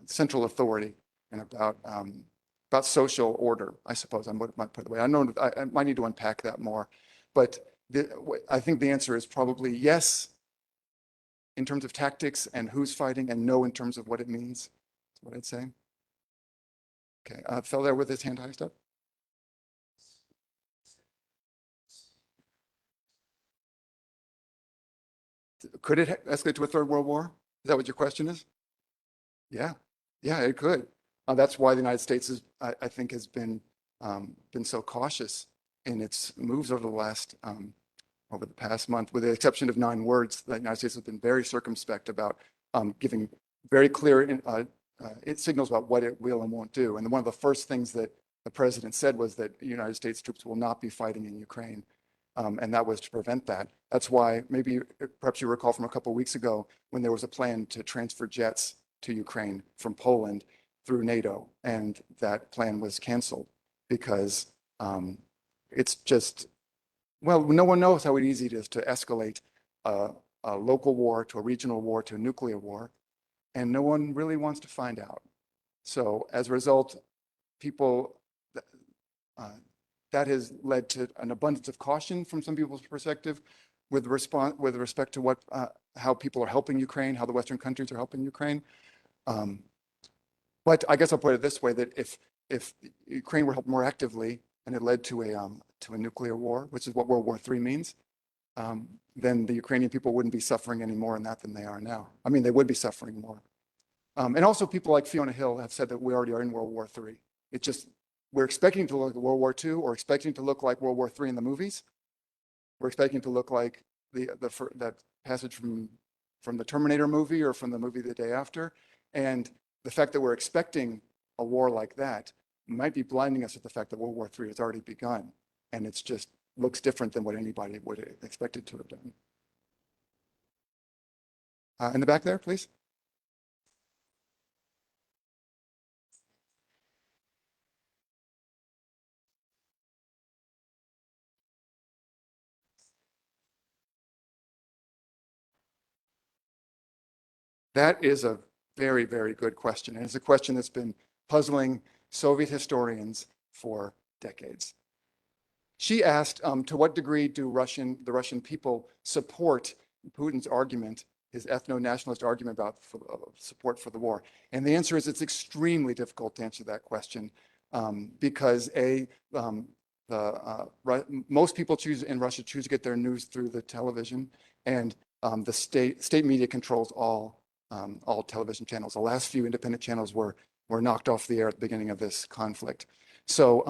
central authority and about social order, I suppose I might put it away. I know I might need to unpack that more, but I think the answer is probably yes in terms of tactics and who's fighting, and no in terms of what it means. That's what I'd say. Okay, fellow there with his hand highest up. Could it escalate to a third world war? Is that what your question is? Yeah, yeah, it could. That's why the United States I think, has been so cautious in its moves over the past month, with the exception of 9 words. The United States has been very circumspect about giving very clear it signals about what it will and won't do. And one of the first things that the president said was that United States troops will not be fighting in Ukraine. And that was to prevent that. That's why perhaps you recall from a couple of weeks ago when there was a plan to transfer jets to Ukraine from Poland through NATO, and that plan was canceled because it's just, well, no one knows how easy it is to escalate a local war to a regional war to a nuclear war, and no one really wants to find out. So as a result, people, uh, that has led to an abundance of caution from some people's perspective with respect to how people are helping Ukraine, how the Western countries are helping Ukraine. But I guess I'll put it this way: that if Ukraine were helped more actively and it led to a nuclear war, which is what World War III means, then the Ukrainian people wouldn't be suffering any more in that than they are now. I mean, they would be suffering more. And also, people like Fiona Hill have said that we already are in World War III. It's just we're expecting to look like World War II, or expecting to look like World War III in the movies. We're expecting to look like that passage from the Terminator movie or from the movie The Day After. And the fact that we're expecting a war like that might be blinding us to the fact that World War III has already begun, and it's just looks different than what anybody would expect it to have done. In the back there, please. That is a very, very good question. And it's a question that's been puzzling Soviet historians for decades. She asked, to what degree do the Russian people support Putin's argument, his ethno-nationalist argument about support for the war? And the answer is it's extremely difficult to answer that question because most people in Russia choose to get their news through the television, and the state media controls all television channels. The last few independent channels were knocked off the air at the beginning of this conflict. So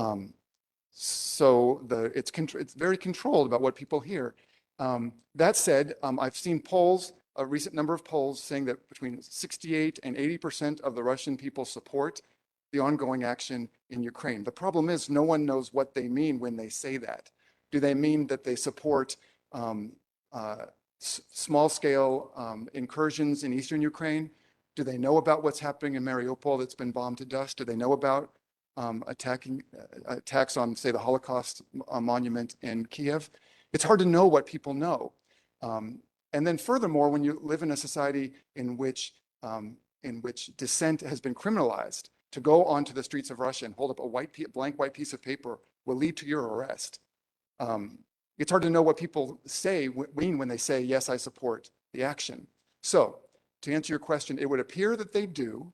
it's very controlled about what people hear. That said, I've seen polls, a recent number of polls, saying that between 68 and 80% of the Russian people support the ongoing action in Ukraine. The problem is no one knows what they mean when they say that. Do they mean that they support small-scale incursions in eastern Ukraine? Do they know about what's happening in Mariupol that's been bombed to dust? Do they know about attacks on, say, the Holocaust monument in Kiev? It's hard to know what people know. And then furthermore, when you live in a society in which in which dissent has been criminalized, to go onto the streets of Russia and hold up a blank white piece of paper will lead to your arrest. It's hard to know what people mean when they say, yes, I support the action. So to answer your question, it would appear that they do,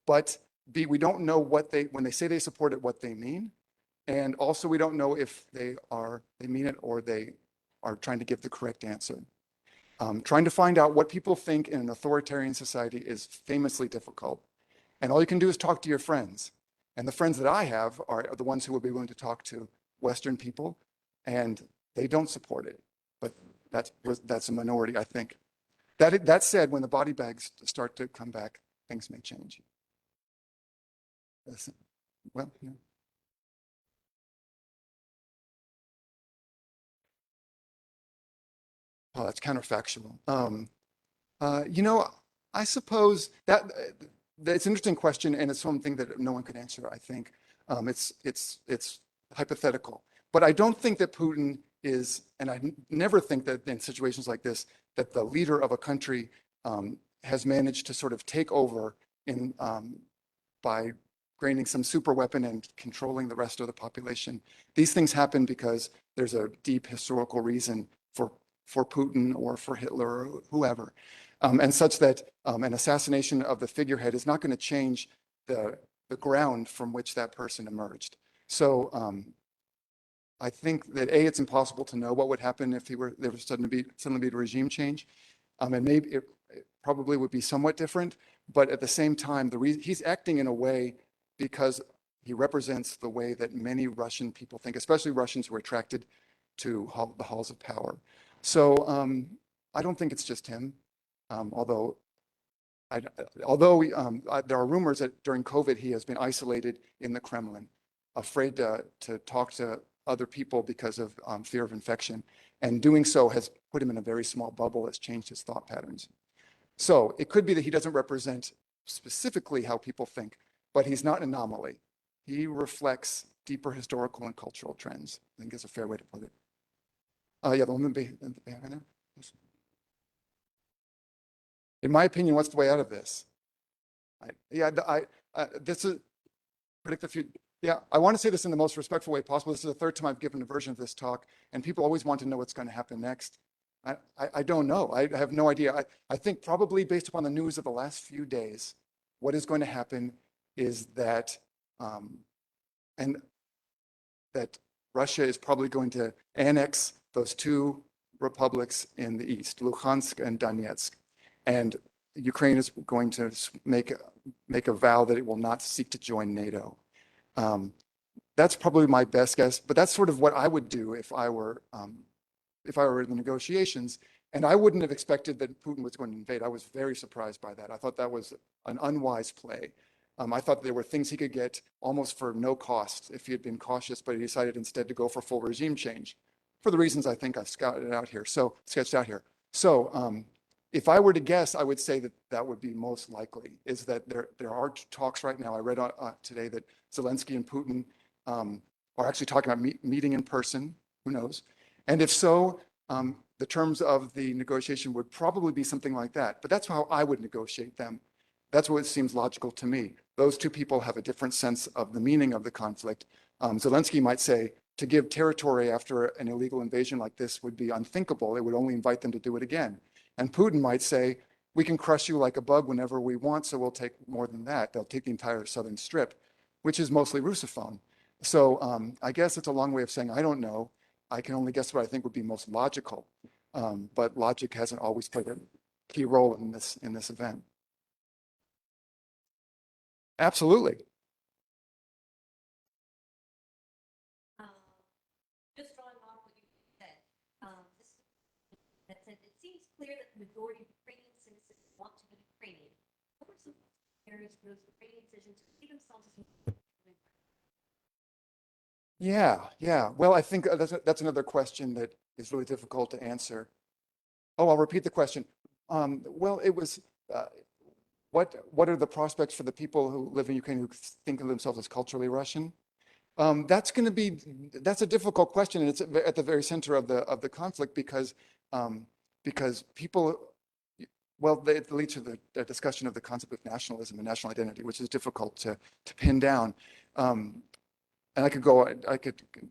but B, we don't know when they say they support it, what they mean. And also we don't know if they mean it or they are trying to give the correct answer. Trying to find out what people think in an authoritarian society is famously difficult. And all you can do is talk to your friends. And the friends that I have are the ones who will be willing to talk to Western people, and they don't support it. But that's a minority, I think. That said, when the body bags start to come back, things may change. Well, yeah. Oh, that's counterfactual. I suppose that's an interesting question, and it's something that no one can answer, I think. It's hypothetical. But I don't think that Putin is, and I never think that in situations like this, that the leader of a country has managed to sort of take over by gaining some super weapon and controlling the rest of the population. These things happen because there's a deep historical reason for Putin or for Hitler or whoever. And such that an assassination of the figurehead is not going to change the ground from which that person emerged. So I think that it's impossible to know what would happen if there was suddenly be a regime change. And maybe it probably would be somewhat different, but at the same time, he's acting in a way because he represents the way that many Russian people think, especially Russians who are attracted to the halls of power. So I don't think it's just him, although there are rumors that during COVID he has been isolated in the Kremlin, afraid to talk to other people because of fear of infection, and doing so has put him in a very small bubble, has changed his thought patterns. So it could be that he doesn't represent specifically how people think, but he's not an anomaly. He reflects deeper historical and cultural trends. I think that's a fair way to put it. Yeah, the woman behind there. In my opinion, what's the way out of this? This is predict the future. Yeah, I want to say this in the most respectful way possible. This is the third time I've given a version of this talk, and people always want to know what's going to happen next. I don't know. I have no idea. I think probably based upon the news of the last few days, what is going to happen is that that Russia is probably going to annex those two republics in the east, Luhansk and Donetsk, and Ukraine is going to make a vow that it will not seek to join NATO. That's probably my best guess, but that's sort of what I would do if I were in the negotiations. And I wouldn't have expected that Putin was going to invade. I was very surprised by that. I thought that was an unwise play. I thought there were things he could get almost for no cost if he had been cautious, but he decided instead to go for full regime change for the reasons I think I've sketched out here. So if I were to guess, I would say that would be most likely, is that there are talks right now. I read today that Zelensky and Putin are actually talking about meeting in person. Who knows? And if so, the terms of the negotiation would probably be something like that. But that's how I would negotiate them. That's what seems logical to me. Those two people have a different sense of the meaning of the conflict. Zelensky might say, to give territory after an illegal invasion like this would be unthinkable. It would only invite them to do it again. And Putin might say, we can crush you like a bug whenever we want, so we'll take more than that. They'll take the entire southern strip, which is mostly Russophone. So I guess it's a long way of saying, I don't know. I can only guess what I think would be most logical. But logic hasn't always played a key role in this event. Absolutely. Just drawing off what you said, that said, it seems clear that the majority of Ukrainian citizens want to be Ukrainian. What were some areas for those Ukrainian citizens to see themselves as Yeah. Well, I think that's another question that is really difficult to answer. Oh, I'll repeat the question. Well, it was, what are the prospects for the people who live in Ukraine who think of themselves as culturally Russian? That's a difficult question, and it's at the very center of the conflict because people, Well, it leads to the discussion of the concept of nationalism and national identity, which is difficult to pin down. And I could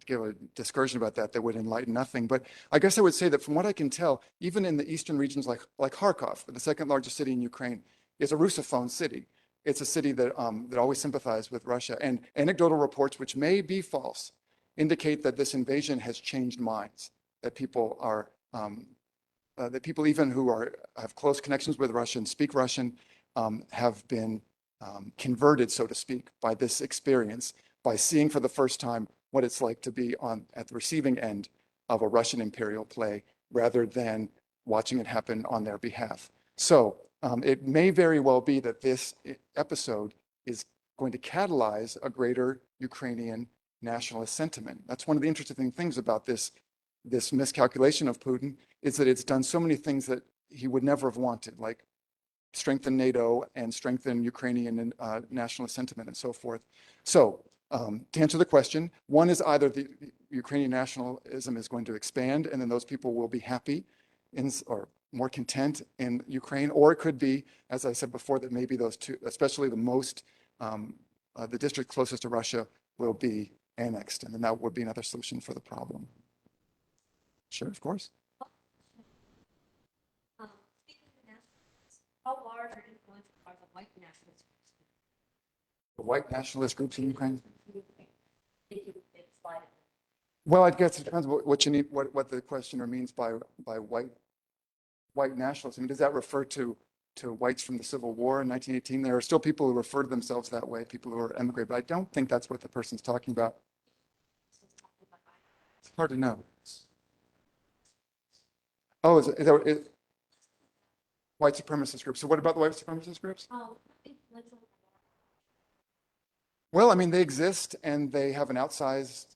give a discussion about that would enlighten nothing. But I guess I would say that from what I can tell, even in the eastern regions like Kharkov, the second largest city in Ukraine, is a Russophone city. It's a city that always sympathized with Russia. And anecdotal reports, which may be false, indicate that this invasion has changed minds, that people are that people even who have close connections with Russia and speak Russian have been converted, so to speak, by this experience, by seeing for the first time what it's like to be at the receiving end of a Russian imperial play rather than watching it happen on their behalf. So it may very well be that this episode is going to catalyze a greater Ukrainian nationalist sentiment. That's one of the interesting things about this miscalculation of Putin, is that it's done so many things that he would never have wanted, like strengthen NATO and strengthen Ukrainian nationalist sentiment and so forth. So to answer the question, one is either the Ukrainian nationalism is going to expand and then those people will be happy or more content in Ukraine, or it could be, as I said before, that maybe those two, especially the district closest to Russia, will be annexed, and then that would be another solution for the problem. Sure, of course. Speaking of nationalists, how large or influential are the white nationalist groups? The white nationalist groups in Ukraine? If you could slide it. Well, I guess it depends what you need, what the questioner means by white nationalists. I mean, does that refer to whites from the Civil War in 1918? There are still people who refer to themselves that way, people who are emigrated, but I don't think that's what the person's talking about. It's hard to know. Oh, is white supremacist groups. So what about the white supremacist groups? Well, I mean, they exist and they have an outsized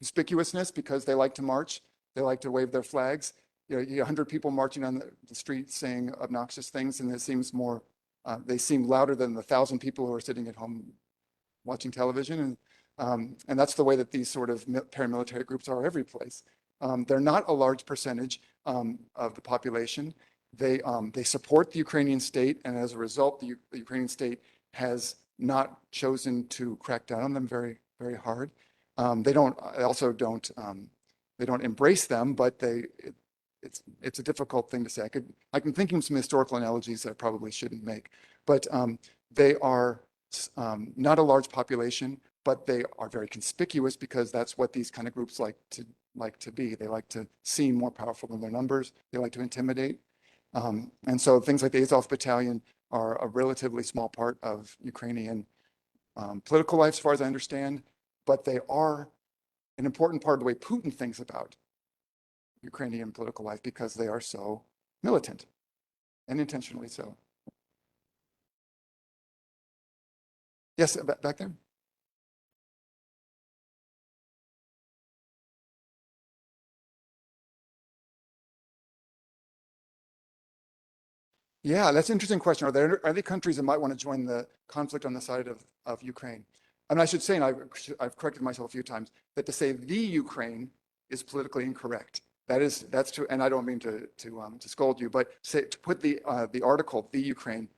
conspicuousness because they like to march. They like to wave their flags. You know, 100 people marching on the street saying obnoxious things, and it seems more, they seem louder than the 1,000 people who are sitting at home watching television. And that's the way that these sort of paramilitary groups are every place. They're not a large percentage of the population. They support the Ukrainian state, and as a result, the Ukrainian state has not chosen to crack down on them very, very hard. They don't embrace them, but it's a difficult thing to say. I can think of some historical analogies that I probably shouldn't make, but they are not a large population, but they are very conspicuous because that's what these kind of groups like to be. They like to seem more powerful than their numbers. They like to intimidate. And so things like the Azov Battalion are a relatively small part of Ukrainian political life, as far as I understand, but they are an important part of the way Putin thinks about Ukrainian political life because they are so militant, and intentionally so. Yes, back there. Yeah, that's an interesting question. Are there countries that might want to join the conflict on the side of Ukraine? I mean, I should say, and I've corrected myself a few times, that to say the Ukraine is politically incorrect. That's true, and I don't mean to scold you, but to put the article "the Ukraine"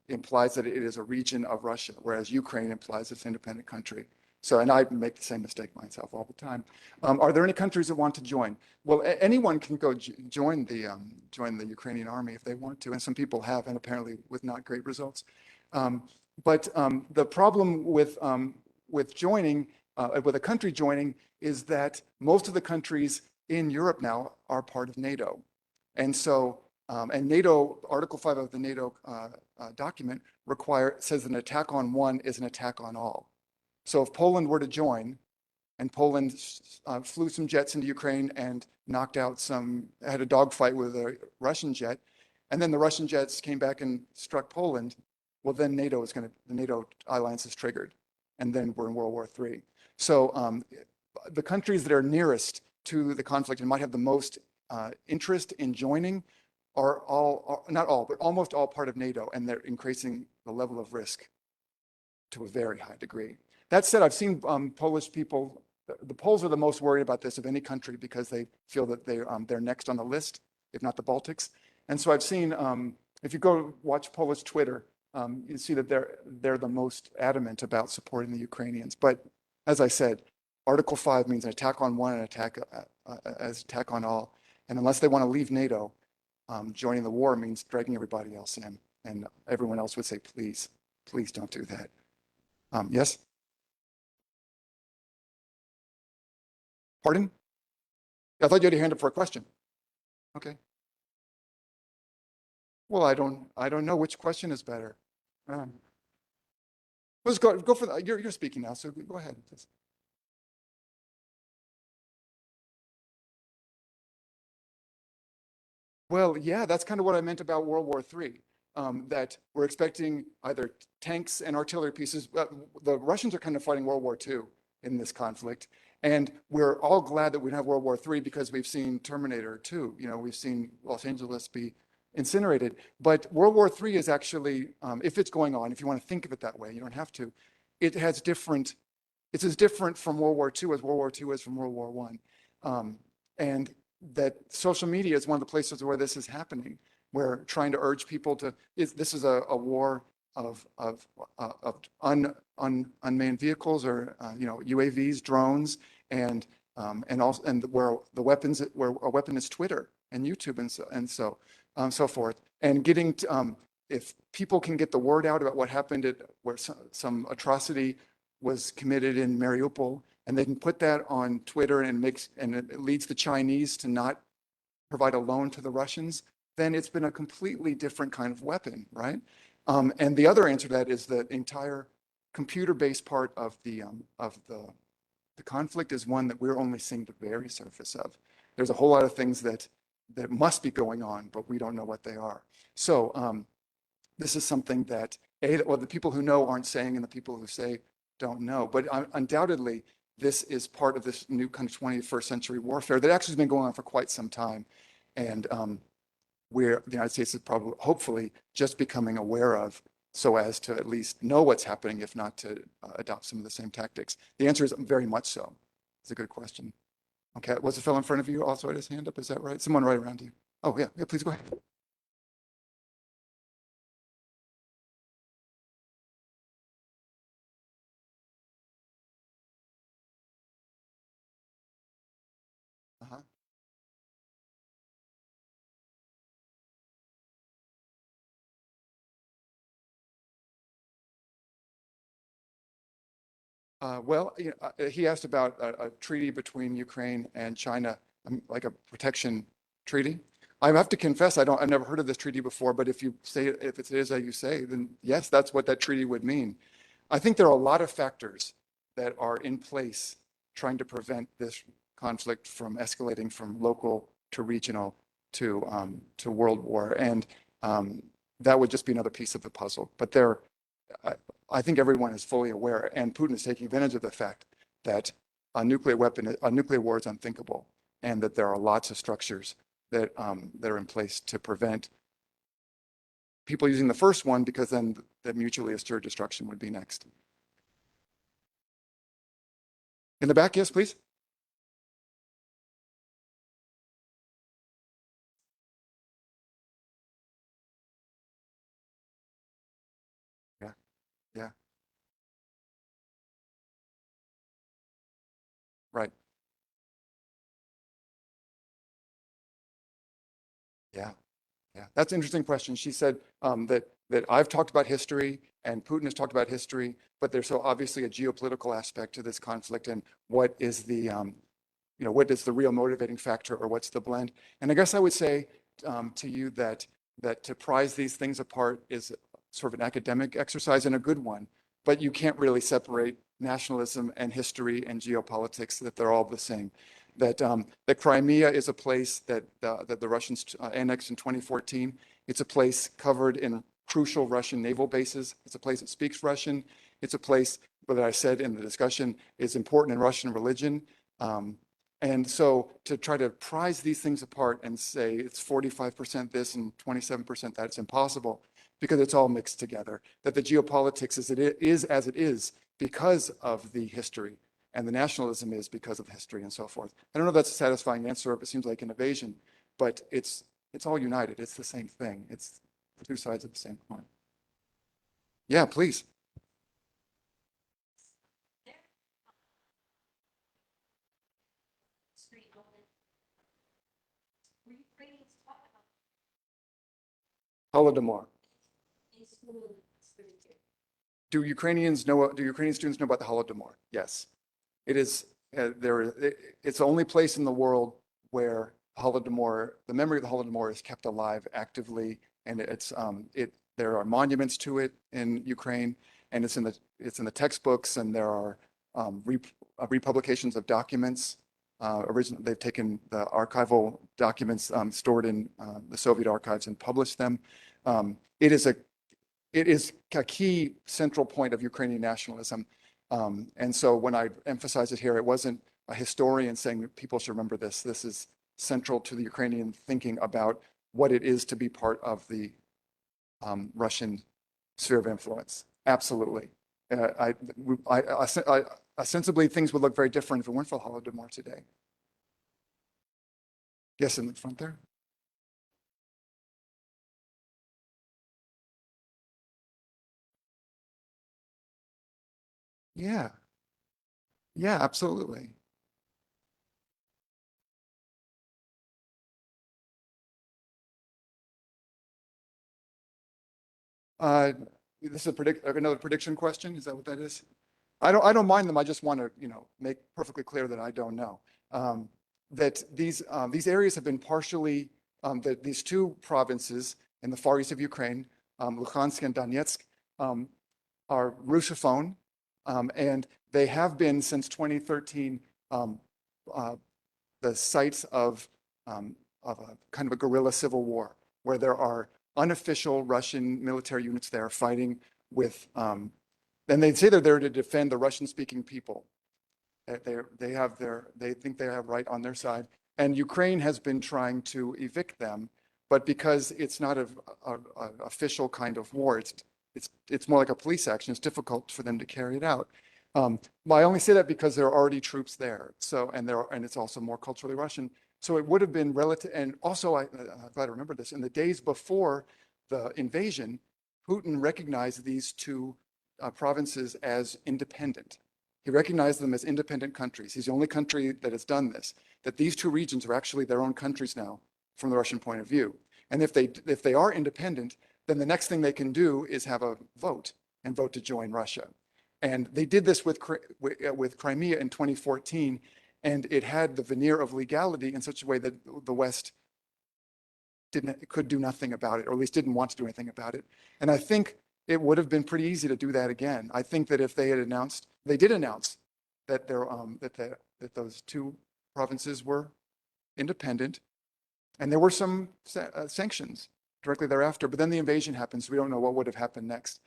implies that it is a region of Russia, whereas Ukraine implies it's an independent country. So, and I make the same mistake myself all the time. Are there any countries that want to join? Well, anyone can go join the Ukrainian army if they want to, and some people have, and apparently with not great results. But the problem with joining, with a country joining, is that most of the countries in Europe now are part of NATO, and so and NATO, Article 5 of the NATO document says an attack on one is an attack on all. So if Poland were to join, and Poland flew some jets into Ukraine and had a dogfight with a Russian jet, and then the Russian jets came back and struck Poland, well, then the NATO alliance is triggered, and then we're in World War III. So the countries that are nearest to the conflict and might have the most interest in joining are not all, but almost all part of NATO, and they're increasing the level of risk to a very high degree. That said, I've seen Polish people the Poles are the most worried about this of any country because they feel that they're next on the list, if not the Baltics. And so I've seen, if you go watch Polish Twitter, you see that they're the most adamant about supporting the Ukrainians. But as I said, Article 5 means an attack on one and attack as attack on all. And unless they want to leave NATO, joining the war means dragging everybody else in. And everyone else would say, please, please don't do that. Yes? Pardon? I thought you had your hand up for a question. Okay. Well, I don't know which question is better. Let's go for that. You're speaking now, so go ahead. Well, yeah, that's kind of what I meant about World War III. That we're expecting either tanks and artillery pieces. The Russians are kind of fighting World War II in this conflict, and we're all glad that we don't have World War III because we've seen Terminator 2. You know, we've seen Los Angeles be incinerated. But World War III is actually, if it's going on, if you want to think of it that way, you don't have to. It has different. It's as different from World War II as World War II is from World War I. And that social media is one of the places where this is happening. We're trying to urge people to. This is a war of unmanned vehicles, or UAVs, drones, and also where a weapon is Twitter and YouTube and so forth. And getting to, if people can get the word out about what happened at where some atrocity was committed in Mariupol, and they can put that on Twitter and it leads the Chinese to not provide a loan to the Russians, then it's been a completely different kind of weapon, right? And the other answer to that is the entire computer-based part of the conflict is one that we're only seeing the very surface of. There's a whole lot of things that must be going on, but we don't know what they are. So this is something that the people who know aren't saying, and the people who say don't know. But undoubtedly, this is part of this new kind of 21st century warfare that actually has been going on for quite some time. And where the United States is probably, hopefully, just becoming aware of, so as to at least know what's happening, if not to adopt some of the same tactics. The answer is very much so. It's a good question. Okay, was the fellow in front of you also had his hand up? Is that right? Someone right around you. Oh, yeah, please go ahead. Uh-huh. Well, he asked about a treaty between Ukraine and China, like a protection treaty. I have to confess, I've never heard of this treaty before, but if it is as you say, then yes, that's what that treaty would mean. I think there are a lot of factors that are in place trying to prevent this conflict from escalating from local to regional to world war, and that would just be another piece of the puzzle. But I think everyone is fully aware, and Putin is taking advantage of the fact that a nuclear war is unthinkable, and that there are lots of structures that are in place to prevent people using the first one, because then the mutually assured destruction would be next. In the back, yes, please. Yeah, yeah, right. Yeah. Yeah, that's an interesting question. She said that I've talked about history and Putin has talked about history, but there's so obviously a geopolitical aspect to this conflict, and what is what is the real motivating factor, or what's the blend? And I guess I would say to you that to prize these things apart is sort of an academic exercise, and a good one, but you can't really separate nationalism and history and geopolitics, that they're all the same. That Crimea is a place that the Russians annexed in 2014. It's a place covered in crucial Russian naval bases. It's a place that speaks Russian. It's a place that I said in the discussion is important in Russian religion. And so to try to prize these things apart and say it's 45% this and 27% that, it's impossible, because it's all mixed together. That the geopolitics is as it is because of the history and the nationalism is because of the history and so forth. I don't know if that's a satisfying answer, if it seems like an evasion, but it's all united. It's the same thing. It's two sides of the same coin. Yeah, please. Holodomor. Do Ukrainian students know about the Holodomor? Yes. It is it's the only place in the world where Holodomor, the memory of the Holodomor is kept alive actively, and there are monuments to it in Ukraine, and it's in the textbooks, and there are republications of documents. They've taken the archival documents stored in the Soviet archives and published them. It is a key central point of Ukrainian nationalism. And so when I emphasize it here, it wasn't a historian saying that people should remember this. This is central to the Ukrainian thinking about what it is to be part of the Russian sphere of influence. Absolutely. Ostensibly, things would look very different if it weren't for Holodomor today. Yes, in the front there. Yeah, yeah, absolutely. Uh, this is another prediction question. Is that what that is? I don't mind them. I just want to, make perfectly clear that I don't know. That these areas have been partially, that these two provinces in the far east of Ukraine, Luhansk and Donetsk, are Russophone, and they have been since 2013 the sites of a kind of a guerrilla civil war, where there are unofficial Russian military units there fighting with, and they say they're there to defend the Russian-speaking people. They think they have right on their side, and Ukraine has been trying to evict them, but because it's not an official kind of war, it's more like a police action. It's difficult for them to carry it out. I only say that because there are already troops there. So, and it's also more culturally Russian. So it would have been relative. And also, I'm glad I remember this. In the days before the invasion, Putin recognized these two provinces as independent. He recognized them as independent countries. He's the only country that has done this, that these two regions are actually their own countries now from the Russian point of view. And if they are independent, then the next thing they can do is have a vote and vote to join Russia. And they did this with Crimea in 2014, and it had the veneer of legality in such a way that the West could do nothing about it, or at least didn't want to do anything about it. And I think it would have been pretty easy to do that again. I think that if they had announced, they did announce that that those two provinces were independent, and there were some sanctions directly thereafter. But then the invasion happened, so we don't know what would have happened next.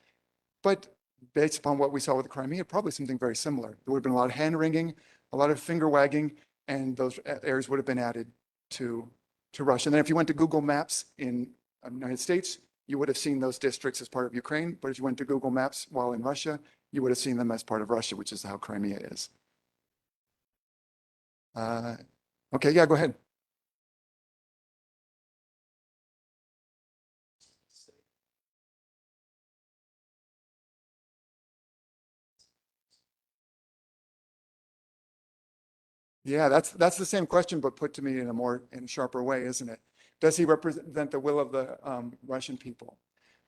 But based upon what we saw with Crimea, probably something very similar. There would have been a lot of hand wringing, a lot of finger wagging, and those areas would have been added to Russia. And then if you went to Google Maps in the United States, you would have seen those districts as part of Ukraine. But if you went to Google Maps while in Russia, you would have seen them as part of Russia, which is how Crimea is. Okay, yeah, go ahead. Yeah, that's the same question, but put to me in a sharper way, isn't it? Does he represent the will of the Russian people?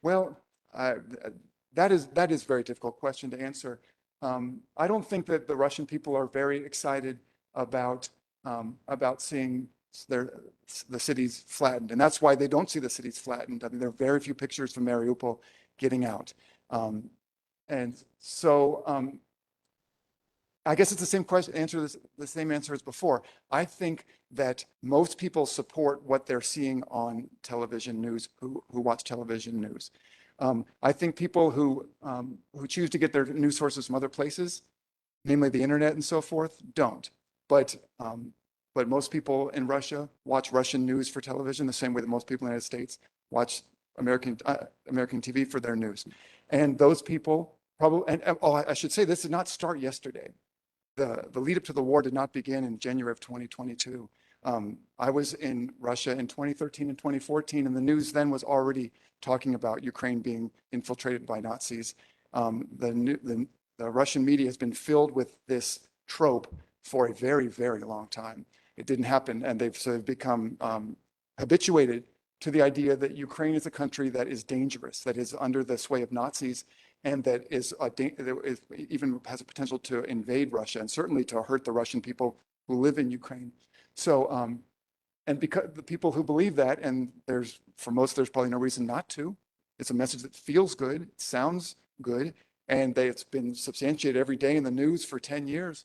Well, that is a very difficult question to answer. I don't think that the Russian people are very excited about seeing the cities flattened, and that's why they don't see the cities flattened. I mean, there are very few pictures from Mariupol getting out, and so. I guess it's the same question, the same answer as before. I think that most people support what they're seeing on television news, who watch television news. I think people who choose to get their news sources from other places, namely the internet and so forth, don't. But most people in Russia watch Russian news for television the same way that most people in the United States watch American TV for their news. And those people probably, I should say, this did not start yesterday. the lead up to the war did not begin in January of 2022. I was in Russia in 2013 and 2014, and the news then was already talking about Ukraine being infiltrated by Nazis. The Russian media has been filled with this trope for a very, very long time. It didn't happen, and they've sort of become habituated to the idea that Ukraine is a country that is dangerous, that is under the sway of Nazis, and that even has a potential to invade Russia and certainly to hurt the Russian people who live in Ukraine. So, and because the people who believe that, and for most, there's probably no reason not to. It's a message that feels good, it sounds good, and it's been substantiated every day in the news for 10 years.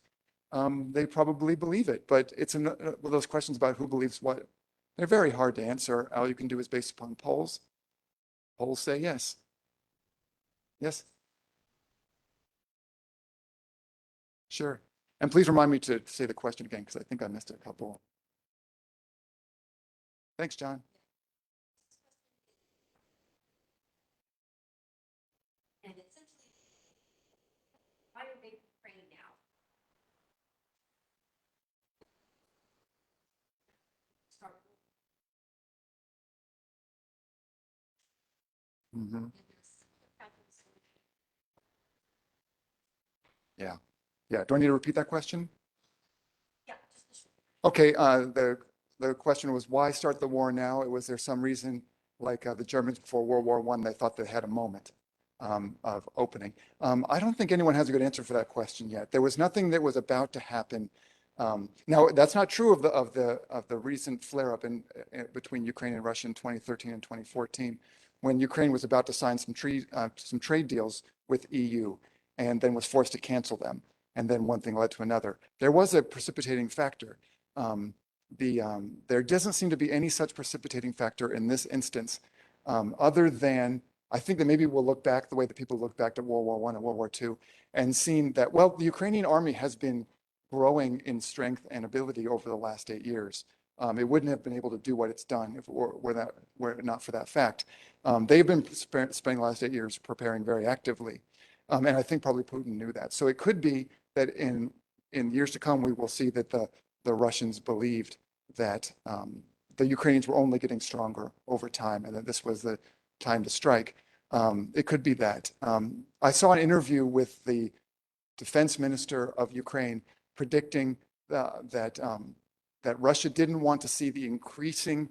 They probably believe it, but it's one of those questions about who believes what. They're very hard to answer. All you can do is based upon polls. Polls say yes. Yes? Sure. And please remind me to say the question again, because I think I missed a couple. Thanks, John. And essentially, why are they praying now? Start. Mm-hmm. Yeah. Yeah. Do I need to repeat that question? Yeah, just the short. Okay. The question was, why start the war now? Was there some reason, like the Germans before World War I, they thought they had a moment of opening? I don't think anyone has a good answer for that question yet. There was nothing that was about to happen. Now, that's not true of the recent flare-up between Ukraine and Russia in 2013 and 2014, when Ukraine was about to sign some trade deals with EU, and then was forced to cancel them. And then one thing led to another. There was a precipitating factor. There doesn't seem to be any such precipitating factor in this instance, other than I think that maybe we'll look back the way that people look back to World War I and World War II, and seen that, well, the Ukrainian army has been growing in strength and ability over the last 8 years. It wouldn't have been able to do what it's done if it were it not for that fact. They've been spending the last 8 years preparing very actively. And I think probably Putin knew that. So it could be that in years to come, we will see that the Russians believed that the Ukrainians were only getting stronger over time, and that this was the time to strike. It could be that. I saw an interview with the defense minister of Ukraine predicting that Russia didn't want to see the increasing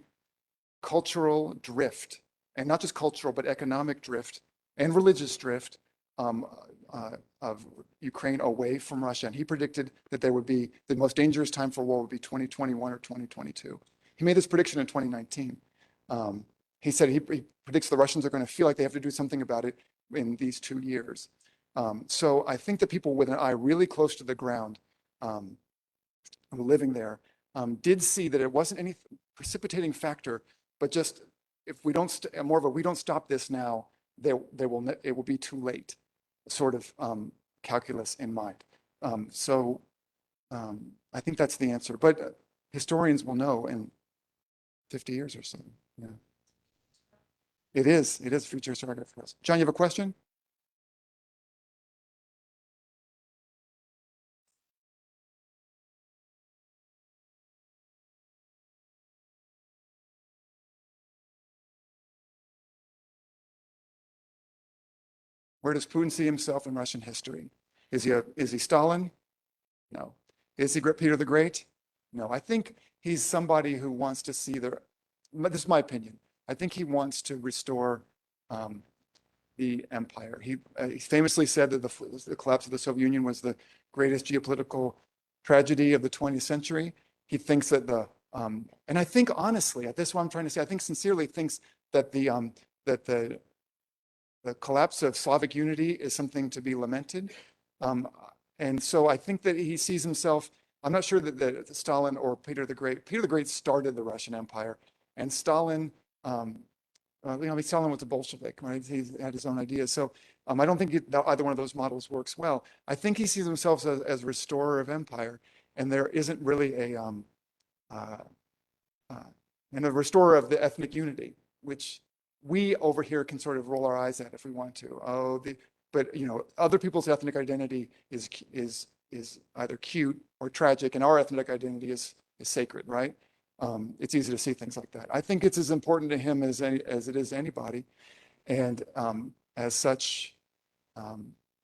cultural drift, and not just cultural, but economic drift and religious drift of Ukraine away from Russia. And he predicted that there would be the most dangerous time for war would be 2021 or 2022. He made this prediction in 2019. He said he predicts the Russians are going to feel like they have to do something about it in these 2 years. So I think that people with an eye really close to the ground living there did see that it wasn't any precipitating factor, but just if we don't, more of a we don't stop this now, it will be too late sort of calculus in mind. I think that's the answer, but historians will know in 50 years or so. Yeah. It is future historiography for us. John, you have a question? Where does Putin see himself in Russian history? Is he Stalin? No. Is he Peter the Great? No. I think he's somebody who wants to see this is my opinion. I think he wants to restore the empire. He famously said that the collapse of the Soviet Union was the greatest geopolitical tragedy of the 20th century. He thinks that and I think honestly, this is what I'm trying to say, I think sincerely thinks that the collapse of Slavic unity is something to be lamented. And so I think that he sees himself, I'm not sure that Stalin or Peter the Great started the Russian Empire, and Stalin, Stalin was a Bolshevik, right? He had his own ideas. So I don't think either one of those models works well. I think he sees himself as a restorer of empire, and there isn't really and a restorer of the ethnic unity, which we over here can sort of roll our eyes at if we want to. But other people's ethnic identity is is either cute or tragic, and our ethnic identity is sacred, right? It's easy to see things like that. I think it's as important to him as it is to anybody, and as such,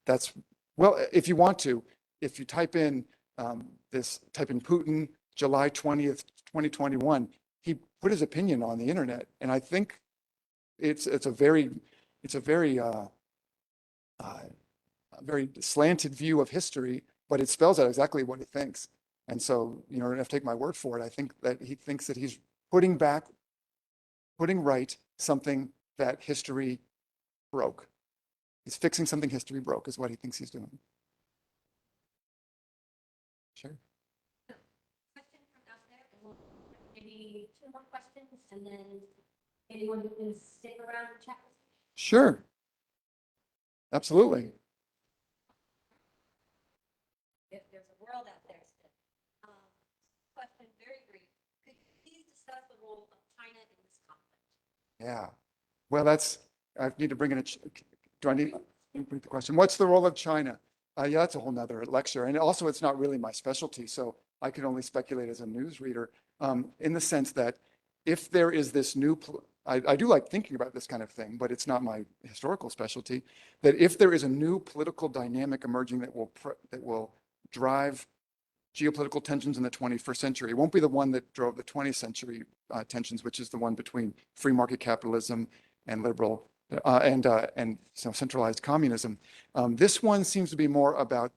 that's well. If you want to, if you type in type in Putin, July 20th, 2021, he put his opinion on the internet, and I think it's a very very slanted view of history, but it spells out exactly what he thinks. And so, you don't have to take my word for it. I think that he thinks that he's putting right something that history broke. He's fixing something history broke, is what he thinks he's doing. Sure. Question from out there, and maybe 2 more questions, and then anyone who can stick around and chat. Sure. Absolutely. If there's a world out there still. Question very brief. Could you please discuss the role of China in this conflict? Yeah. Well, I need to bring in do I need to repeat the question? What's the role of China? Yeah, that's a whole nother lecture. And also, it's not really my specialty, so I can only speculate as a news reader, in the sense that if there is this new, I do like thinking about this kind of thing, but it's not my historical specialty, that if there is a new political dynamic emerging that will drive geopolitical tensions in the 21st century, it won't be the one that drove the 20th century tensions, which is the one between free market capitalism and liberal and centralized communism. This one seems to be more about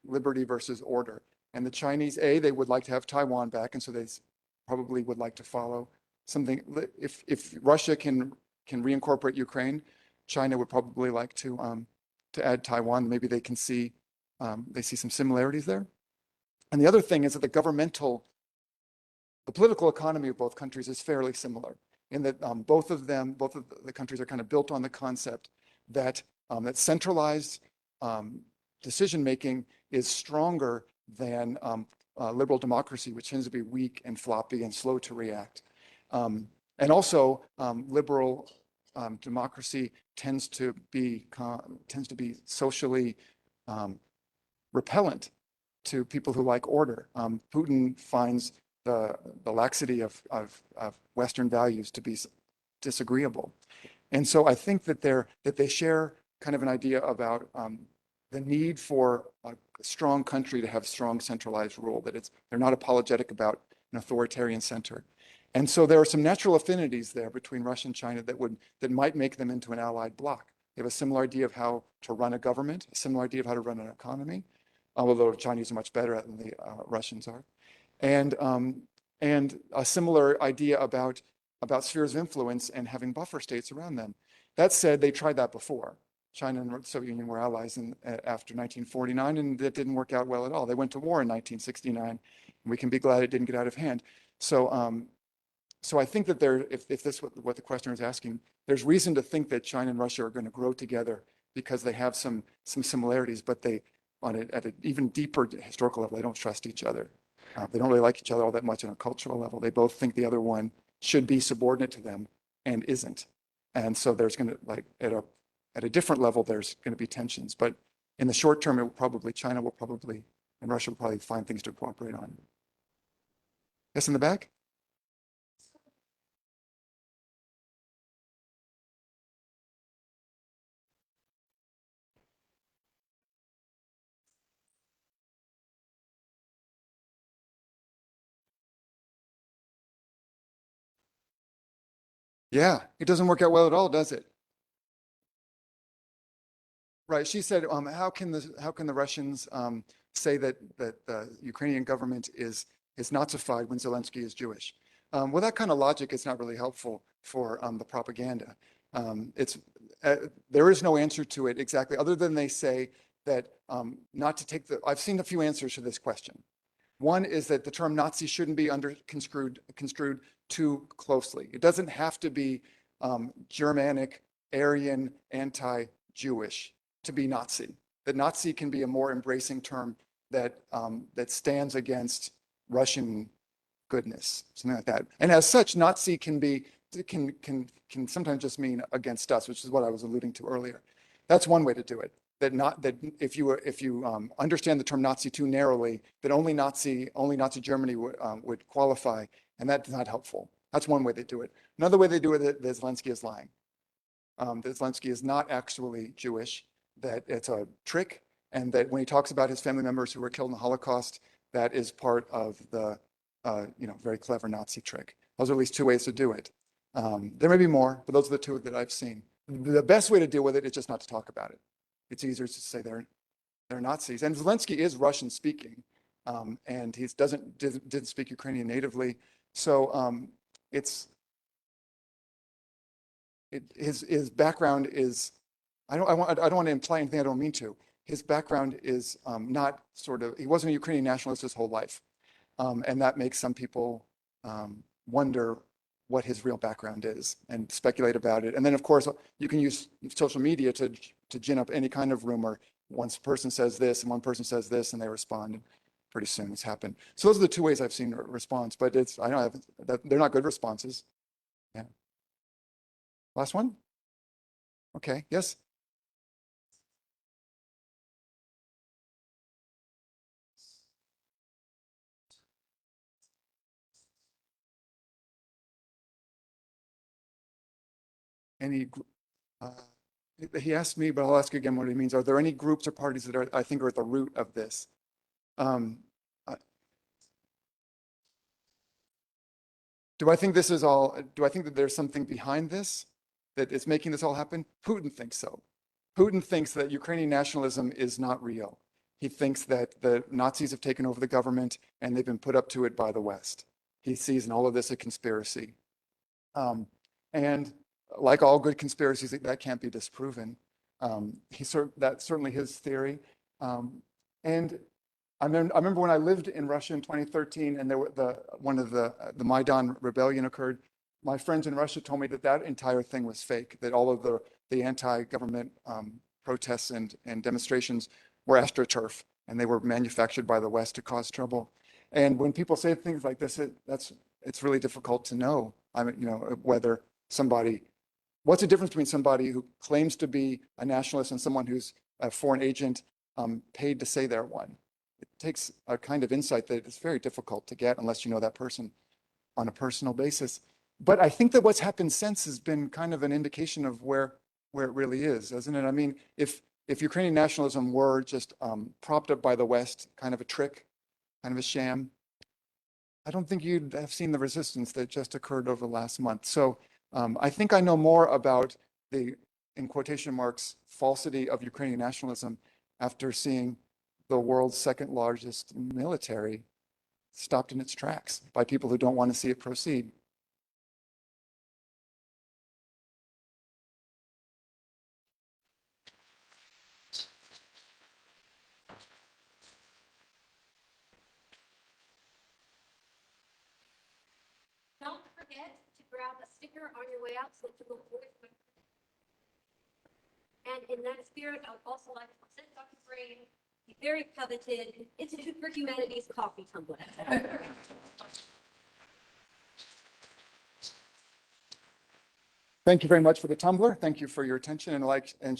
liberty versus order. And the Chinese, they would like to have Taiwan back, and so they probably would like to follow something. If Russia can reincorporate Ukraine, China would probably like to add Taiwan. Maybe they see some similarities there. And the other thing is that the political economy of both countries is fairly similar, in that both of the countries are kind of built on the concept that centralized decision making is stronger than liberal democracy, which tends to be weak and floppy and slow to react. And also, liberal democracy tends to be socially repellent to people who like order. Putin finds the laxity of Western values to be disagreeable, and so I think that they share kind of an idea about the need for a strong country to have strong centralized rule. That they're not apologetic about an authoritarian center, and so there are some natural affinities there between Russia and China that might make them into an allied bloc. They have a similar idea of how to run a government, a similar idea of how to run an economy, although the Chinese are much better at it than the Russians are, and a similar idea about spheres of influence and having buffer states around them. That said, they tried that before. China and the Soviet Union were allies after 1949, and that didn't work out well at all. They went to war in 1969, and we can be glad it didn't get out of hand. So, so I think that if this is what the questioner is asking, there's reason to think that China and Russia are going to grow together because they have some similarities, but at an even deeper historical level, they don't trust each other. They don't really like each other all that much on a cultural level. They both think the other one should be subordinate to them and isn't. And so there's going to, at a different level, there's going to be tensions. But in the short term, China will probably, and Russia will probably find things to cooperate on. Yes, in the back? Yeah, it doesn't work out well at all, does it? Right. She said, how can the Russians say that the Ukrainian government is Nazified when Zelensky is Jewish? Well, that kind of logic is not really helpful for the propaganda. There is no answer to it exactly, other than they say that not to take I've seen a few answers to this question. One is that the term Nazi shouldn't be construed too closely. It doesn't have to be Germanic, Aryan, anti-Jewish to be Nazi. That Nazi can be a more embracing term that stands against Russian goodness, something like that. And as such, Nazi can sometimes just mean against us, which is what I was alluding to earlier. That's one way to do it. that if you understand the term Nazi too narrowly, that only Nazi Germany would qualify, and that's not helpful. That's one way they do it. Another way they do it, that Zelensky is lying. That Zelensky is not actually Jewish, that it's a trick, and that when he talks about his family members who were killed in the Holocaust, that is part of the very clever Nazi trick. Those are at least two ways to do it. There may be more, but those are the two that I've seen. The best way to deal with it is just not to talk about it. It's easier to say they're Nazis. And Zelensky is Russian speaking, and he didn't speak Ukrainian natively. So his background is, I don't want to imply anything I don't mean to. His background is not he wasn't a Ukrainian nationalist his whole life. And that makes some people wonder what his real background is and speculate about it. And then, of course, you can use social media to gin up any kind of rumor. One person says this and one person says this, and they respond. And pretty soon it's happened. So those are the two ways I've seen response, but I know they're not good responses. Yeah. Last one? Okay, yes? He asked me, but I'll ask again what he means. Are there any groups or parties that I think are at the root of this? Do I think that there's something behind this that is making this all happen? Putin thinks so. Putin thinks that Ukrainian nationalism is not real. He thinks that the Nazis have taken over the government and they've been put up to it by the West. He sees in all of this a conspiracy. And like all good conspiracies, that can't be disproven. That's certainly his theory. And I remember when I lived in Russia in 2013, and one of the Maidan rebellion occurred. My friends in Russia told me that entire thing was fake. That all of the anti-government protests and demonstrations were astroturf, and they were manufactured by the West to cause trouble. And when people say things like this, it's really difficult to know. Whether what's the difference between somebody who claims to be a nationalist and someone who's a foreign agent paid to say they're one? It takes a kind of insight that is very difficult to get unless you know that person on a personal basis. But I think that what's happened since has been kind of an indication of where it really is, isn't it? I mean, if Ukrainian nationalism were just propped up by the West, kind of a trick, kind of a sham, I don't think you'd have seen the resistance that just occurred over the last month. So I think I know more about the, in quotation marks, falsity of Ukrainian nationalism after seeing the world's second largest military stopped in its tracks by people who don't want to see it proceed. Don't forget to grab a sticker on your way out so that you will avoid. And in that spirit, I would also like to present Dr. Brain the very coveted Institute for Humanities coffee tumbler. Thank you very much for the tumbler. Thank you for your attention. And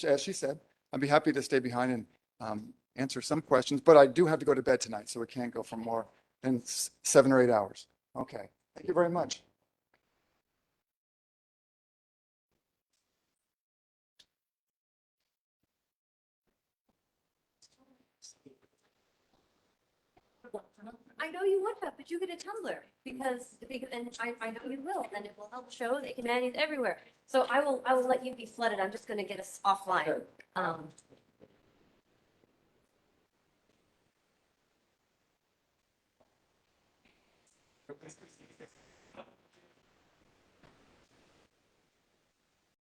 as she said, I'd be happy to stay behind and answer some questions, but I do have to go to bed tonight, so it can't go for more than 7 or 8 hours. Okay. Thank you very much. I know you would have, but you get a tumbler because and I know you will, and it will help show that humanities everywhere. So I will let you be flooded. I'm just going to get us offline.